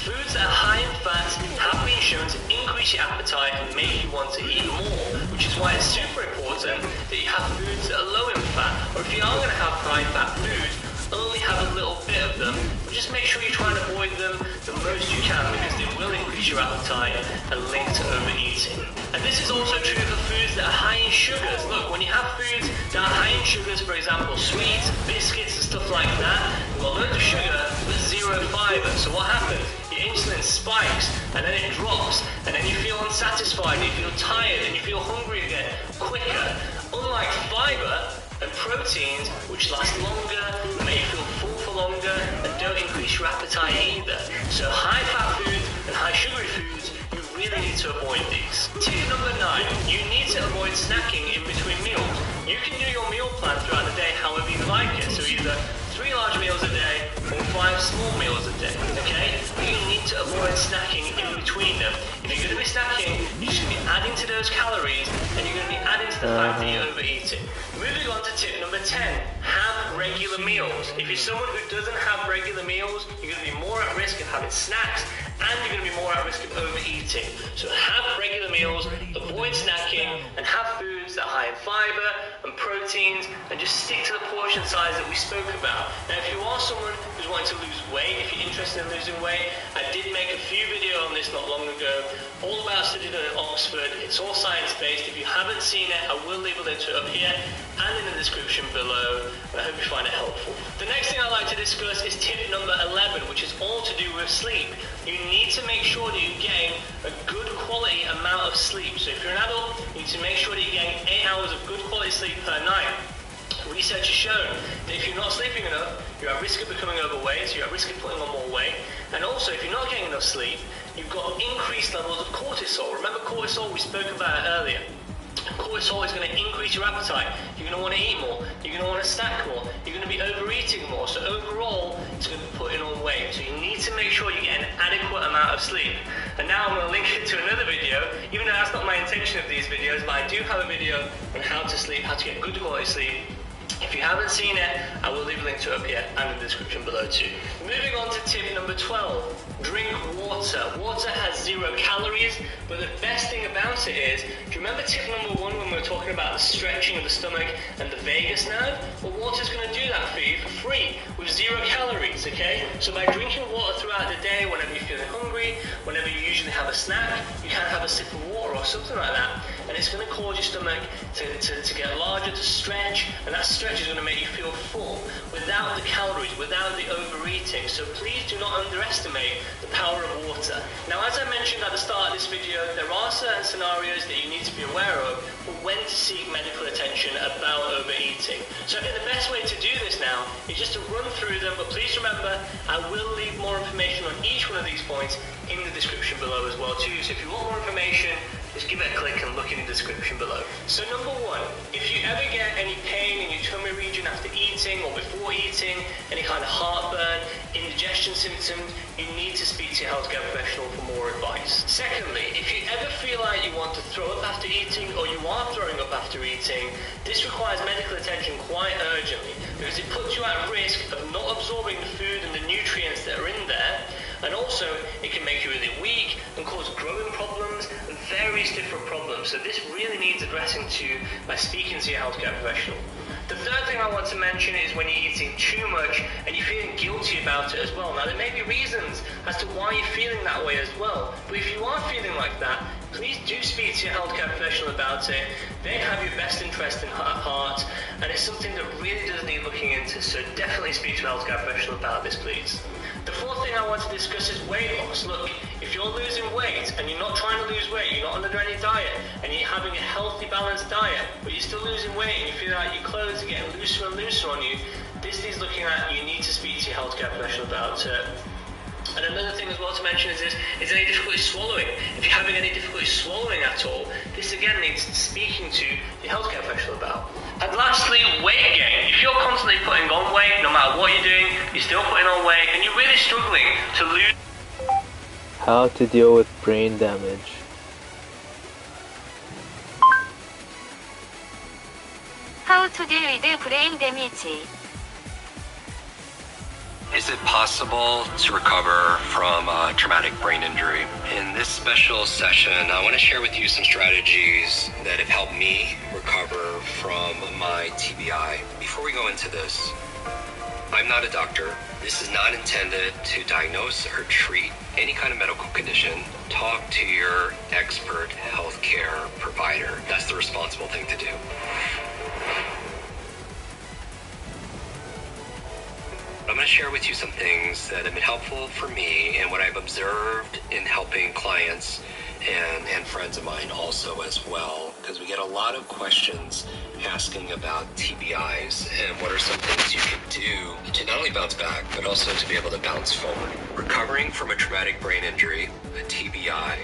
foods that are high in fats have been shown to increase your appetite and make you want to eat more, which is why it's super important that you have foods that are low in fat, or if you are going to have high fat foods, only have a little bit of them, but just make sure you try and avoid them the most you can, because they will increase your appetite and link to overeating. And this is also true for foods that are high in sugars. Look, when you have foods that are high in sugars, for example, sweets, biscuits and stuff like that, you've got loads of sugar but zero fiber. So what happens? Your insulin spikes and then it drops, and then you feel unsatisfied, you feel tired, and you feel hungry again quicker. Unlike fiber and proteins, which last longer, make you feel full for longer, and don't increase your appetite either. So high fat foods and high sugary foods, you really need to avoid these. Tip number 9, you need to avoid snacking in between meals. You can do your meal plan throughout the day however you like it, so either 3 large meals a day or 5 small meals a day, okay? But you need to avoid snacking in between them. If you're going to be snacking, you're just going to be adding to those calories, and you're going to be adding to the fact that you're overeating. Moving on to tip number 10, have regular meals. If you're someone who doesn't have regular meals, you're going to be more at risk of having snacks, and you're going to be more at risk of overeating. So have regular meals, avoid snacking, and have foods that are high in fiber and proteins, and just stick to the portion size that we spoke about. Now, if you are someone who's wanting to lose weight, if you're interested in losing weight, I did make a few videos on this not long ago, all about studying at Oxford. It's all science-based. If you haven't seen it, I will leave a link to it up here and in the description below, and I hope you find it helpful. The next thing I'd like to discuss is tip number 11, which is all to do with sleep. You need to make sure that you're getting a good quality amount of sleep. So if you're an adult, you need to make sure that you're getting 8 hours of good quality sleep per night. Research has shown that if you're not sleeping enough, you're at risk of becoming overweight, so you're at risk of putting on more weight. And also, if you're not getting enough sleep, you've got increased levels of cortisol. Remember cortisol, we spoke about it earlier. Cortisol is going to increase your appetite. You're going to want to eat more. You're going to want to snack more. You're going to be overeating more. So overall, it's going to be putting on weight. So you need to make sure you get an adequate amount of sleep. And now I'm going to link it to another video, even though that's not my intention of these videos, but I do have a video on how to sleep, how to get good quality sleep. If you haven't seen it, I will leave a link to it up here and in the description below too. Moving on to tip number 12, drink water. Water has 0 calories, but the best thing about it is, do you remember tip number 1 when we were talking about the stretching of the stomach and the vagus nerve? Well, water's going to do that for you for free with 0 calories, okay? So by drinking water throughout the day, whenever you're feeling hungry, whenever you usually have a snack, you can have a sip of water or something like that, and it's going to cause your stomach to get larger, to stretch, and that stretch is going to make you feel full without the calories, without the overeating. So please do not underestimate the power of water. Now, as I mentioned at the start of this video, there are certain scenarios that you need to be aware of for when to seek medical attention about overeating. So I think the best way to do this now is just to run through them, but please remember, I will leave more information on each one of these points in the description below as well too. So if you want more information, just give it a click and look in the description below. So number 1, if you ever get any pain in your tummy region after eating or before eating, any kind of heartburn, indigestion symptoms, you need to speak to your healthcare professional for more advice. Secondly, if you ever feel like you want to throw up after eating or you are throwing up after eating, this requires medical attention quite urgently, because it puts you at risk of not absorbing the food and the nutrients that are in there, and also it can make you really weak and cause growing problems and various different problems. So this really needs addressing to by speaking to your healthcare professional. The third thing I want to mention is when you're eating too much and you're feeling guilty about it as well. Now, there may be reasons as to why you're feeling that way as well, but if you are feeling like that, please do speak to your healthcare professional about it. They have your best interest in heart, and it's something that really does need looking into, so definitely speak to a healthcare professional about this, please. The fourth thing I want to discuss is weight loss. Look, if you're losing weight and you're not trying to lose weight, you're not under any diet, and you're having a healthy, balanced diet, but you're still losing weight and you feel like your clothes are getting looser and looser on you, this needs looking at. You need to speak to your healthcare professional about it. And another thing as well to mention is any difficulty swallowing. If you're having any difficulty swallowing at all, this again needs speaking to the healthcare professional about. And lastly, weight gain. If you're constantly putting on weight, no matter what you're doing, you're still putting on weight, and you're really struggling to lose. How to deal with brain damage. How to deal with brain damage. Is it possible to recover from a traumatic brain injury? In this special session, I want to share with you some strategies that have helped me recover from my TBI. Before we go into this, I'm not a doctor. This is not intended to diagnose or treat any kind of medical condition. Talk to your expert healthcare provider. That's the responsible thing to do. I'm going to share with you some things that have been helpful for me and what I've observed in helping clients and friends of mine also as well, because we get a lot of questions asking about TBIs and what are some things you can do to not only bounce back, but also to be able to bounce forward. Recovering from a traumatic brain injury, a TBI,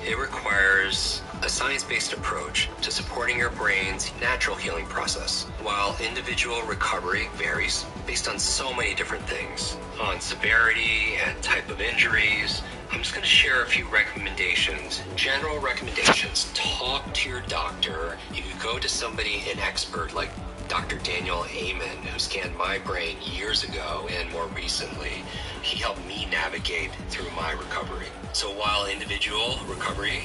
it requires a science-based approach to supporting your brain's natural healing process. While individual recovery varies based on so many different things, on severity and type of injuries, I'm just going to share a few recommendations, general recommendations. Talk to your doctor. You could go to somebody, an expert like Dr. Daniel Amen, who scanned my brain years ago, and more recently, he helped me navigate through my recovery. So while individual recovery,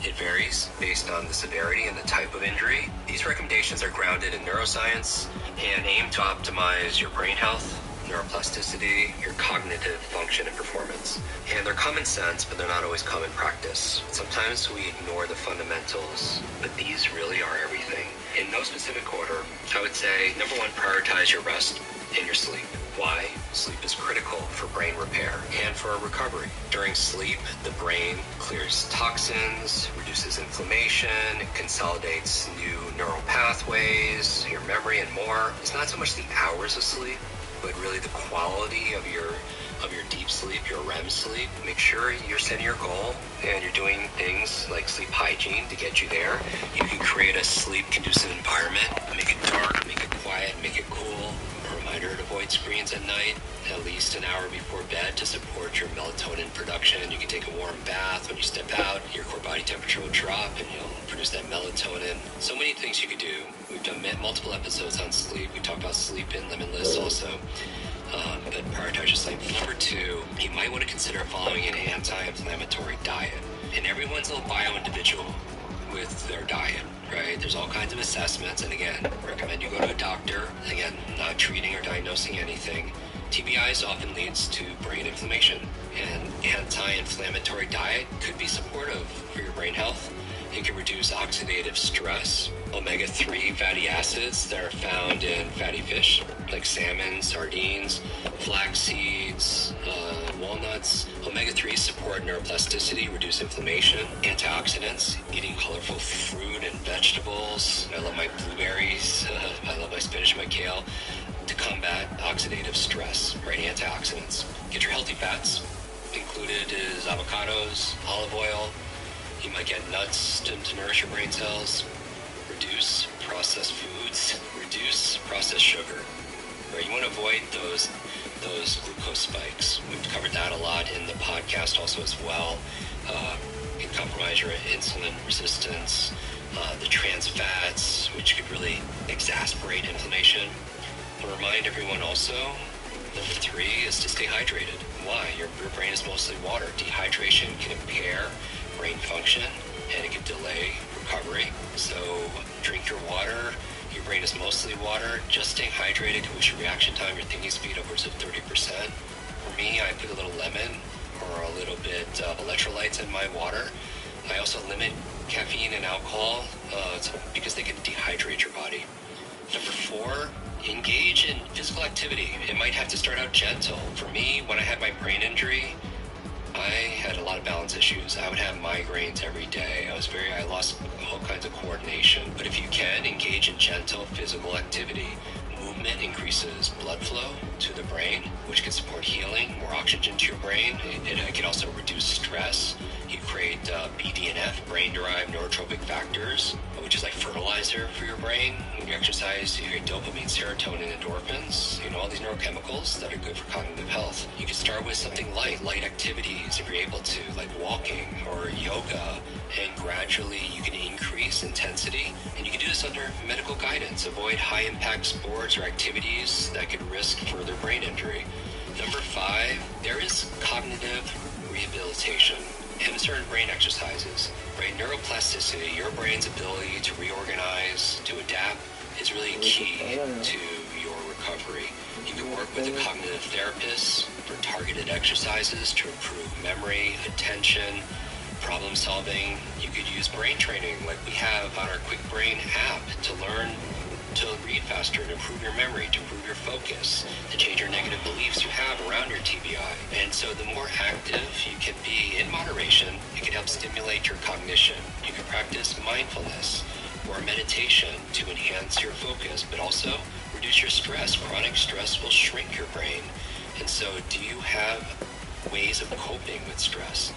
it varies based on the severity and the type of injury, these recommendations are grounded in neuroscience and aim to optimize your brain health, neuroplasticity, your cognitive function and performance. And they're common sense, but they're not always common practice. Sometimes we ignore the fundamentals, but these really are everything. In no specific order, I would say, number one, prioritize your rest and your sleep. Why? Sleep is critical for brain repair and for recovery. During sleep, the brain clears toxins, reduces inflammation, consolidates new neural pathways, your memory, and more. It's not so much the hours of sleep, but really the quality of your deep sleep, your REM sleep. Make sure you're setting your goal and you're doing things like sleep hygiene to get you there. You can create a sleep conducive environment, make it dark, make it quiet, make it cool. A reminder to avoid screens at night, at least an hour before bed to support your melatonin production. You can take a warm bath when you step out. Your core body temperature will drop and you'll produce that melatonin. So many things you could do. We've done multiple episodes on sleep. We talked about sleep in Limitless also. But prioritize your sleep. Number two, you might want to consider following an anti-inflammatory diet. And everyone's a little bio-individual with their diet, right? There's all kinds of assessments, and again, recommend you go to a doctor. Again, not treating or diagnosing anything. TBIs often leads to brain inflammation. An anti-inflammatory diet could be supportive for your brain health. It can reduce oxidative stress. Omega-3 fatty acids that are found in fatty fish, like salmon, sardines, flax seeds, walnuts. Omega-3 support neuroplasticity, reduce inflammation. Antioxidants, eating colorful fruit and vegetables. I love my blueberries. I love my spinach, my kale. To combat oxidative stress, right? Antioxidants. Get your healthy fats. Included is avocados, olive oil. You might get nuts to nourish your brain cells. Reduce processed foods. Reduce processed sugar. Right? You want to avoid those glucose spikes. We've covered that a lot in the podcast also as well. It can compromise your insulin resistance. The trans fats, which could really exacerbate inflammation. I'll remind everyone also, number three is to stay hydrated. Why? Your brain is mostly water. Dehydration can impair brain function and it can delay recovery. So drink your water. Your brain is mostly water. Just staying hydrated can boost your reaction time, your thinking speed upwards of 30%. For me, I put a little lemon or a little bit of electrolytes in my water. I also limit caffeine and alcohol because they can dehydrate your body. Number four, engage in physical activity. It might have to start out gentle. For me, when I had my brain injury, I had a lot of balance issues. I would have migraines every day. I lost all kinds of coordination. But if you can, engage in gentle physical activity. Movement increases blood flow to the brain, which can support healing, more oxygen to your brain. It can also reduce stress. You create BDNF, brain-derived neurotropic factors, which is like fertilizer for your brain. When you exercise, you create dopamine, serotonin, endorphins, all these neurochemicals that are good for cognitive health. You can start with something light activities if you're able to, like walking or yoga, and gradually you can increase intensity. And you can do this under medical guidance. Avoid high-impact sports or activities that could risk further brain injury. Number 5, there is cognitive rehabilitation. And certain brain exercises, right? Neuroplasticity, your brain's ability to reorganize, to adapt, is really key to your recovery. You can work with a cognitive therapist for targeted exercises to improve memory, attention, problem solving. You could use brain training like we have on our Quick Brain app to learn to read faster, to improve your memory, to improve your focus, to change your negative beliefs you have around your TBI. And so the more active you can be in moderation, it can help stimulate your cognition. You can practice mindfulness or meditation to enhance your focus, but also reduce your stress. Chronic stress will shrink your brain. And so do you have ways of coping with stress?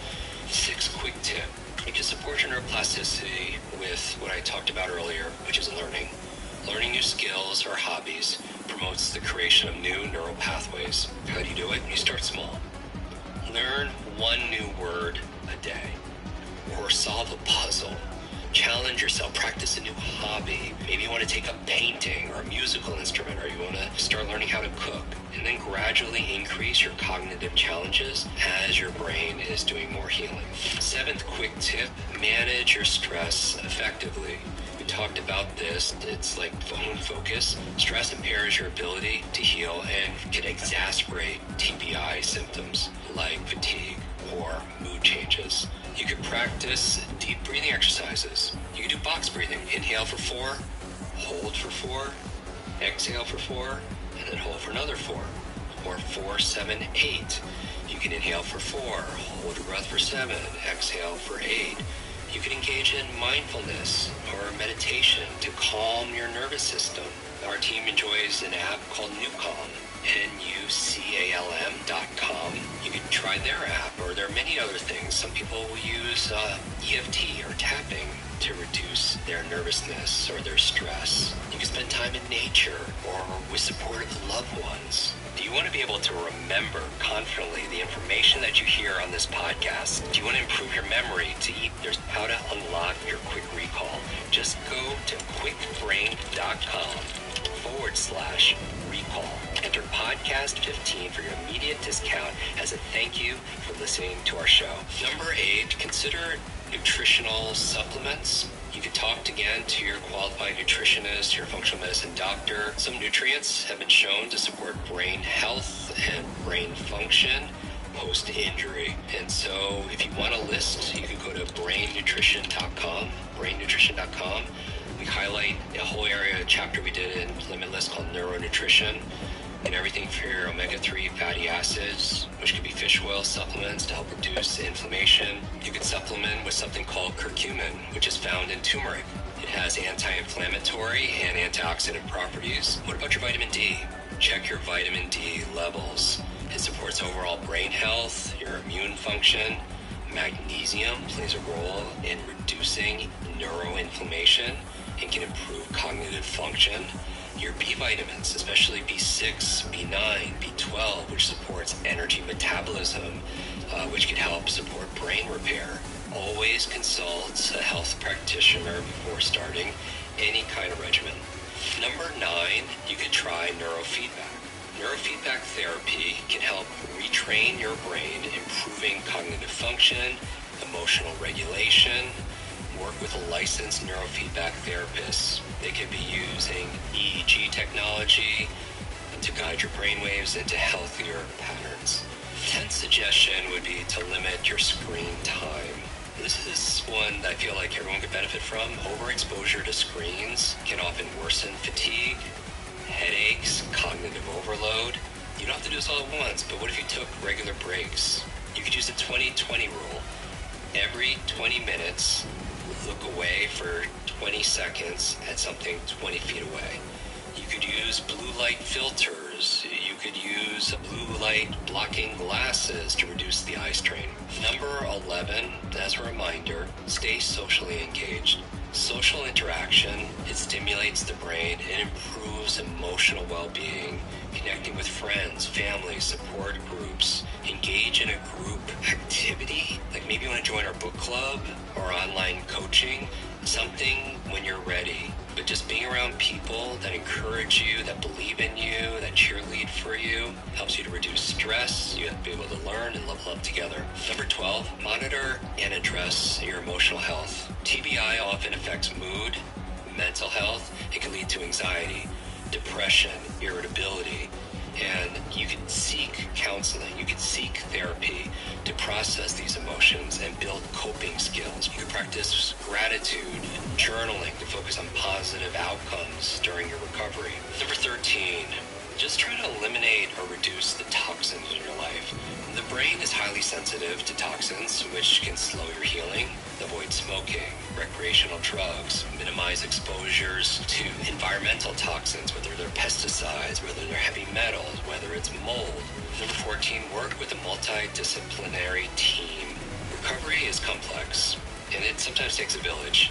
6 quick tips. You can support your neuroplasticity with what I talked about earlier, which is learning. Learning new skills or hobbies promotes the creation of new neural pathways. How do you do it? You start small. Learn one new word a day, or solve a puzzle. Challenge yourself, practice a new hobby. Maybe you want to take up painting or a musical instrument, or you want to start learning how to cook. And then gradually increase your cognitive challenges as your brain is doing more healing. 7th quick tip, manage your stress effectively. We talked about this. It's like phone focus. Stress impairs your ability to heal and can exacerbate TBI symptoms like fatigue or mood changes. You can practice deep breathing exercises. You can do box breathing. Inhale for 4, hold for 4, exhale for 4, and then hold for another 4. Or 4, 7, 8. You can inhale for 4, hold your breath for 7, exhale for 8. You can engage in mindfulness or meditation to calm your nervous system. Our team enjoys an app called NuCalm, NuCalm.com. You can try their app, or there are many other things. Some people will use EFT or tapping to reduce their nervousness or their stress. You can spend time in nature or with supportive loved ones. Do you want to be able to remember confidently the information that you hear on this podcast? Do you want to improve your memory there's how to unlock your quick recall? Just go to quickbrain.com/recall. Enter podcast 15 for your immediate discount as a thank you for listening to our show. Number 8, consider nutritional supplements. You can talk again to your qualified nutritionist, your functional medicine doctor. Some nutrients have been shown to support brain health and brain function post-injury. And so if you want a list, you can go to brainnutrition.com. We highlight a whole area, a chapter we did in Limitless called Neuronutrition, and everything for your omega-3 fatty acids, which can be fish oil supplements to help reduce inflammation. You can supplement with something called curcumin, which is found in turmeric. It has anti-inflammatory and antioxidant properties. What about your vitamin D? Check your vitamin D levels. It supports overall brain health, your immune function. Magnesium plays a role in reducing neuroinflammation and can improve cognitive function. Your B vitamins, especially B6, B9, B12, which supports energy metabolism, which can help support brain repair. Always consult a health practitioner before starting any kind of regimen. Number 9, you could try neurofeedback. Neurofeedback therapy can help retrain your brain, improving cognitive function, emotional regulation. Work with a licensed neurofeedback therapist. They could be using EEG technology to guide your brainwaves into healthier patterns. 10th suggestion would be to limit your screen time. This is one that I feel like everyone could benefit from. Overexposure to screens can often worsen fatigue, headaches, cognitive overload. You don't have to do this all at once, but what if you took regular breaks? You could use the 20-20 rule. Every 20 minutes, look away for 20 seconds at something 20 feet away. You could use blue light filters. You could use blue light blocking glasses to reduce the eye strain. Number 11, as a reminder, stay socially engaged. Social interaction, it stimulates the brain, it improves emotional well-being, connecting with friends, family, support groups, engage in a group activity, like maybe you want to join our book club or online coaching, something when you're ready. But just being around people that encourage you, that believe in you, that cheerlead for you, helps you to reduce stress. You have to be able to learn and level up together. Number 12, monitor and address your emotional health. TBI often affects mood, mental health. It can lead to anxiety, depression, irritability, and you can seek counseling, you can seek therapy to process these emotions and build coping skills. You can practice gratitude, journaling to focus on positive outcomes during your recovery. Number 13, just try to eliminate or reduce the toxins in your life. The brain is highly sensitive to toxins, which can slow your healing. Avoid smoking, recreational drugs, minimize exposures to environmental toxins, whether they're pesticides, whether they're heavy metals, whether it's mold. Number 14, work with a multidisciplinary team. Recovery is complex, and it sometimes takes a village.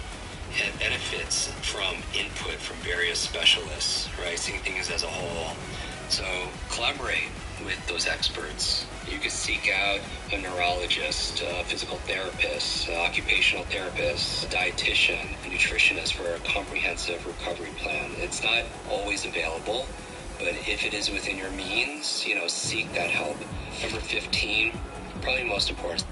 It benefits from input from various specialists, right? Seeing things as a whole. So collaborate with those experts. You could seek out a neurologist, a physical therapist, occupational therapist, a dietitian, a nutritionist for a comprehensive recovery plan. It's not always available, but if it is within your means, seek that help. Number 15, probably most important.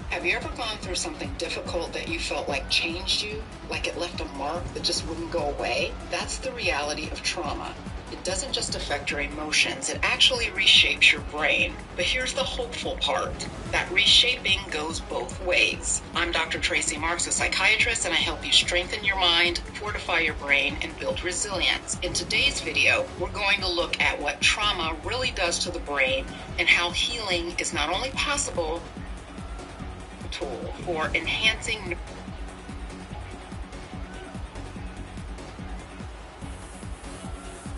Have you ever gone through something difficult that you felt like changed you, like it left a mark that just wouldn't go away? That's the reality of trauma. It doesn't just affect your emotions, it actually reshapes your brain. But here's the hopeful part. That reshaping goes both ways. I'm Dr. Tracy Marks, a psychiatrist, and I help you strengthen your mind, fortify your brain, and build resilience. In today's video, we're going to look at what trauma really does to the brain and how healing is not only possible, tool for enhancing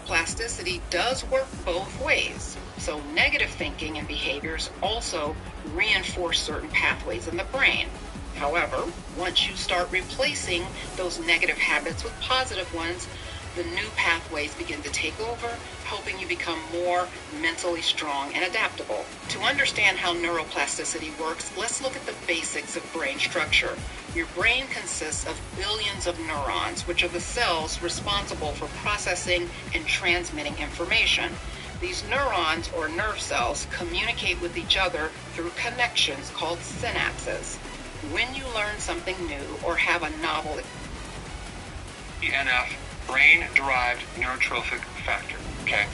plasticity does work both ways. So negative thinking and behaviors also reinforce certain pathways in the brain. However, once you start replacing those negative habits with positive ones, the new pathways begin to take over, helping you become more mentally strong and adaptable. To understand how neuroplasticity works, let's look at the basics of brain structure. Your brain consists of billions of neurons, which are the cells responsible for processing and transmitting information. These neurons, or nerve cells, communicate with each other through connections called synapses. When you learn something new or have a novel BNF, brain-derived neurotrophic factor. Okay,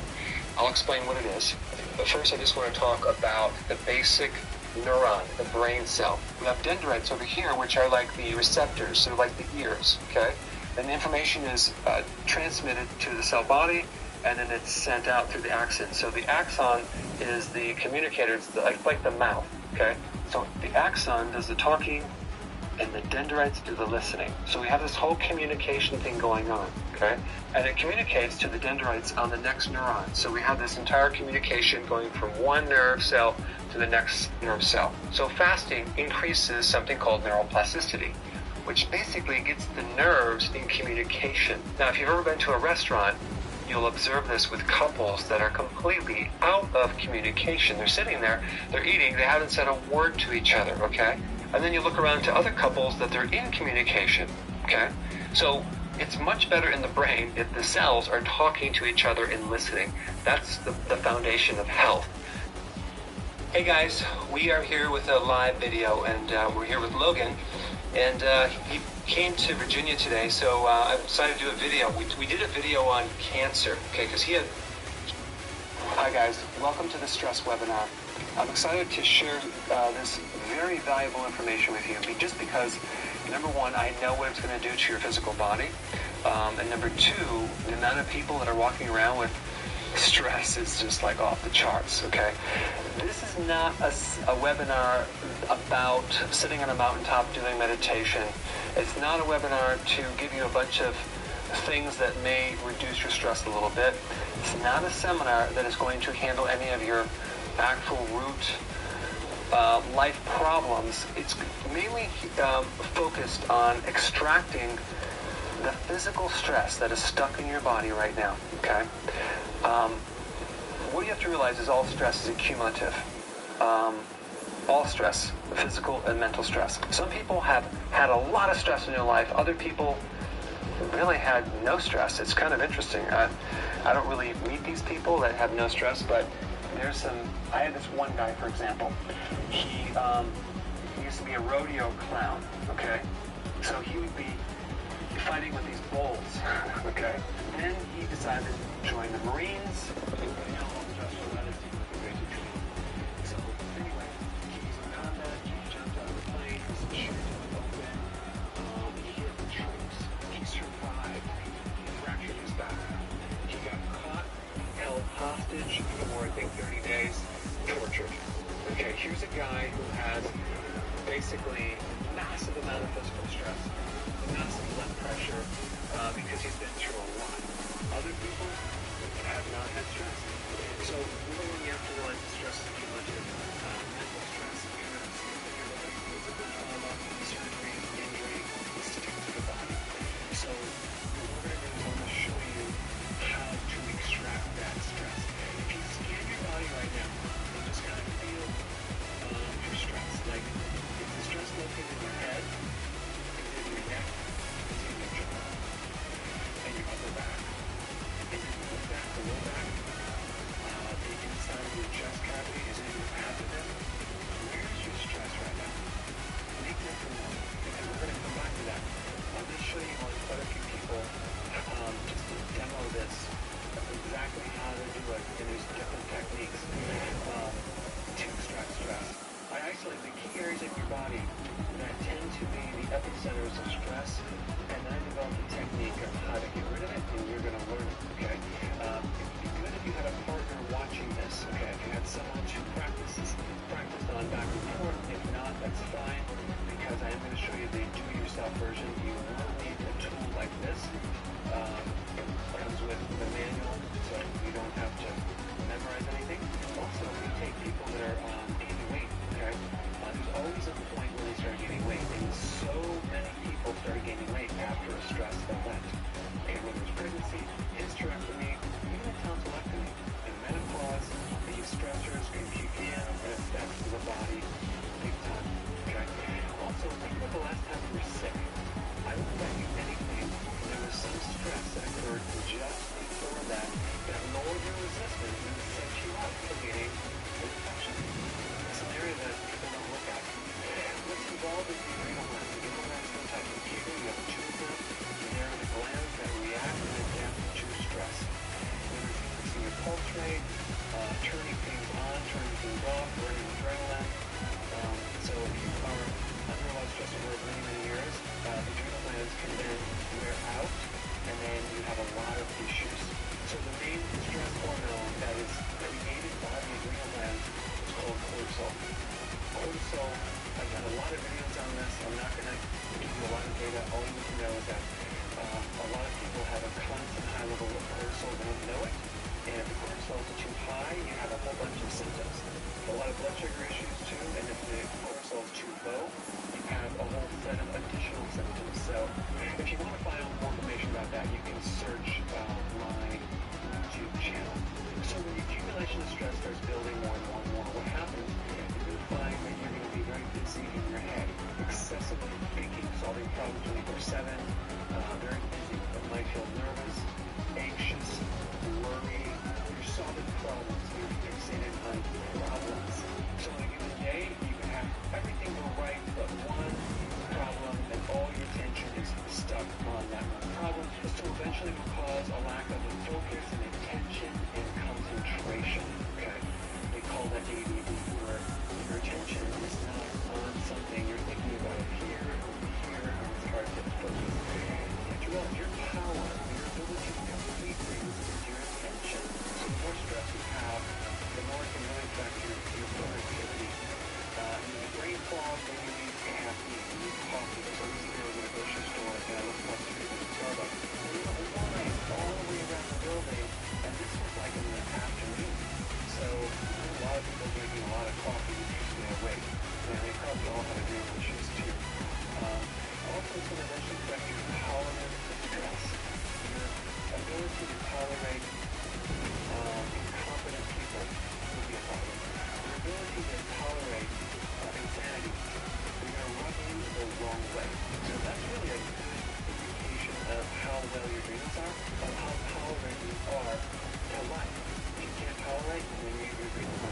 I'll explain what it is. But first I just want to talk about the basic neuron, the brain cell. We have dendrites over here, which are like the receptors, so like the ears, okay? And the information is transmitted to the cell body, and then it's sent out through the axon. So the axon is the communicator, it's like the mouth, okay? So the axon does the talking, and the dendrites do the listening. So we have this whole communication thing going on, okay? And it communicates to the dendrites on the next neuron. So we have this entire communication going from one nerve cell to the next nerve cell. So fasting increases something called neuroplasticity, which basically gets the nerves in communication. Now, if you've ever been to a restaurant, you'll observe this with couples that are completely out of communication. They're sitting there, they're eating, they haven't said a word to each other, okay? And then you look around to other couples that they're in communication, okay? So it's much better in the brain if the cells are talking to each other and listening. That's the foundation of health. Hey guys, we are here with a live video, and we're here with Logan, and he came to Virginia today, so I decided to do a video. We did a video on cancer, okay, because he had... Hi guys, welcome to the Stress webinar. I'm excited to share this very valuable information with you, just because, number one, I know what it's going to do to your physical body, and number two, the amount of people that are walking around with stress is just like off the charts, okay? This is not a webinar about sitting on a mountaintop doing meditation. It's not a webinar to give you a bunch of things that may reduce your stress a little bit. It's not a seminar that is going to handle any of your actual root life problems. It's mainly focused on extracting the physical stress that is stuck in your body right now, okay? What you have to realize is all stress is accumulative. All stress, physical and mental stress. Some people have had a lot of stress in their life. Other people really had no stress. It's kind of interesting. I don't really meet these people that have no stress, but there's some. I had this one guy, for example. He used to be a rodeo clown. Okay, so he would be fighting with these bulls. Okay, then he decided to join the Marines. So anyway, he's in combat. He jumped out of the plane. He shot open. He hit the troops. He survived. He fractured his back. He got caught, held hostage for I think 30 days, tortured. Okay, here's a guy who has basically massive amount of physical stress, massive blood pressure, because he's been through a lot. Other people have not had stress. So number one, you have to realize the stress is cumulative. Mental stress, physical trauma, surgery, injury, sticks to the body. So what we're going to do is I'm going to show you how to extract that stress. If you scan your body right now, you just kind of feel your stress. Like, is the stress located in your head? Is it in your neck? Is it in your jaw? And your upper back? Is it in your back, the low back? The inside of your chest cavity? Is it in your abdomen? Where's your stress right now? Make that for one, because we're going to come back to that. I'm going to show you on quite a few people just to demo this, exactly how to do it, and there's different techniques to extract stress. I isolate the key areas of your body that tend to be the epicenters of stress, and then I develop a technique of how to get rid of it, and you're going to learn it, okay? It'd be good if you had a partner watching this, okay? If you had someone to practice on back and forth. If not, that's fine, because I am going to show you the do-it-yourself version. You will need a tool like this. It comes with the manual, so you don't have to memorize anything. Also, we take people that are gaining weight, okay? There's always a point where they start gaining weight, and so many people started gaining weight after a stress event. Okay, whether it's pregnancy, hysterectomy, even a tonsillectomy, and menopause, these stressors can kick in and affect the body big time, okay? Also, think about the last time you were sick. I won't bet you anything there was some stress that occurred just before that lowered your resistance and set you up for getting an infection. It's an area that people don't look at. What's involved in the adrenal glands? The adrenal glands don't have computer, you have two of them, and they're the glands that react and adapt to stress. Whether it's increasing your pulse rate, turning things on, turning things off, burning adrenaline. So if you are under a lot of stress over many, many years, the adrenal glands can then wear out, and then you have a lot of issues. So the main stress hormone that is created by the adrenal glands is called cortisol. Cortisol, I've done a lot of videos on this. I'm not going to give you a lot of data. All you need to know is that a lot of people have a constant high level of cortisol. They don't know it. And if the cortisol is too high, you have a whole bunch of symptoms. A lot of blood sugar issues too. And if the cortisol is too low, you have a whole set of additional symptoms. So if you want to find out more information about that, you can search my YouTube channel. So when the accumulation of stress starts building more and more and more, what happens, you're going to find that you're going to be very busy in your head, excessively thinking, solving problems 24/7, very busy. You might feel nervous, anxious, worry. You're solving problems. You're fixated on problems. So in a given day, you can have everything go right but one problem, and all your attention is stuck on that one problem. This will eventually cause a lack of focus and attention and concentration. Okay, they call that ADD, where your attention is not on something. You're thinking about it here, and it's hard to focus. But you realize your power, your ability to complete things is your attention. So the more stress you have, the more it can really affect your productivity. Your brain fog, when you need caffeine, you need coffee. So recently I was in a grocery store and I looked across the street at Starbucks. reasons are, or how tolerant you are to life. If you can't tolerate, then you're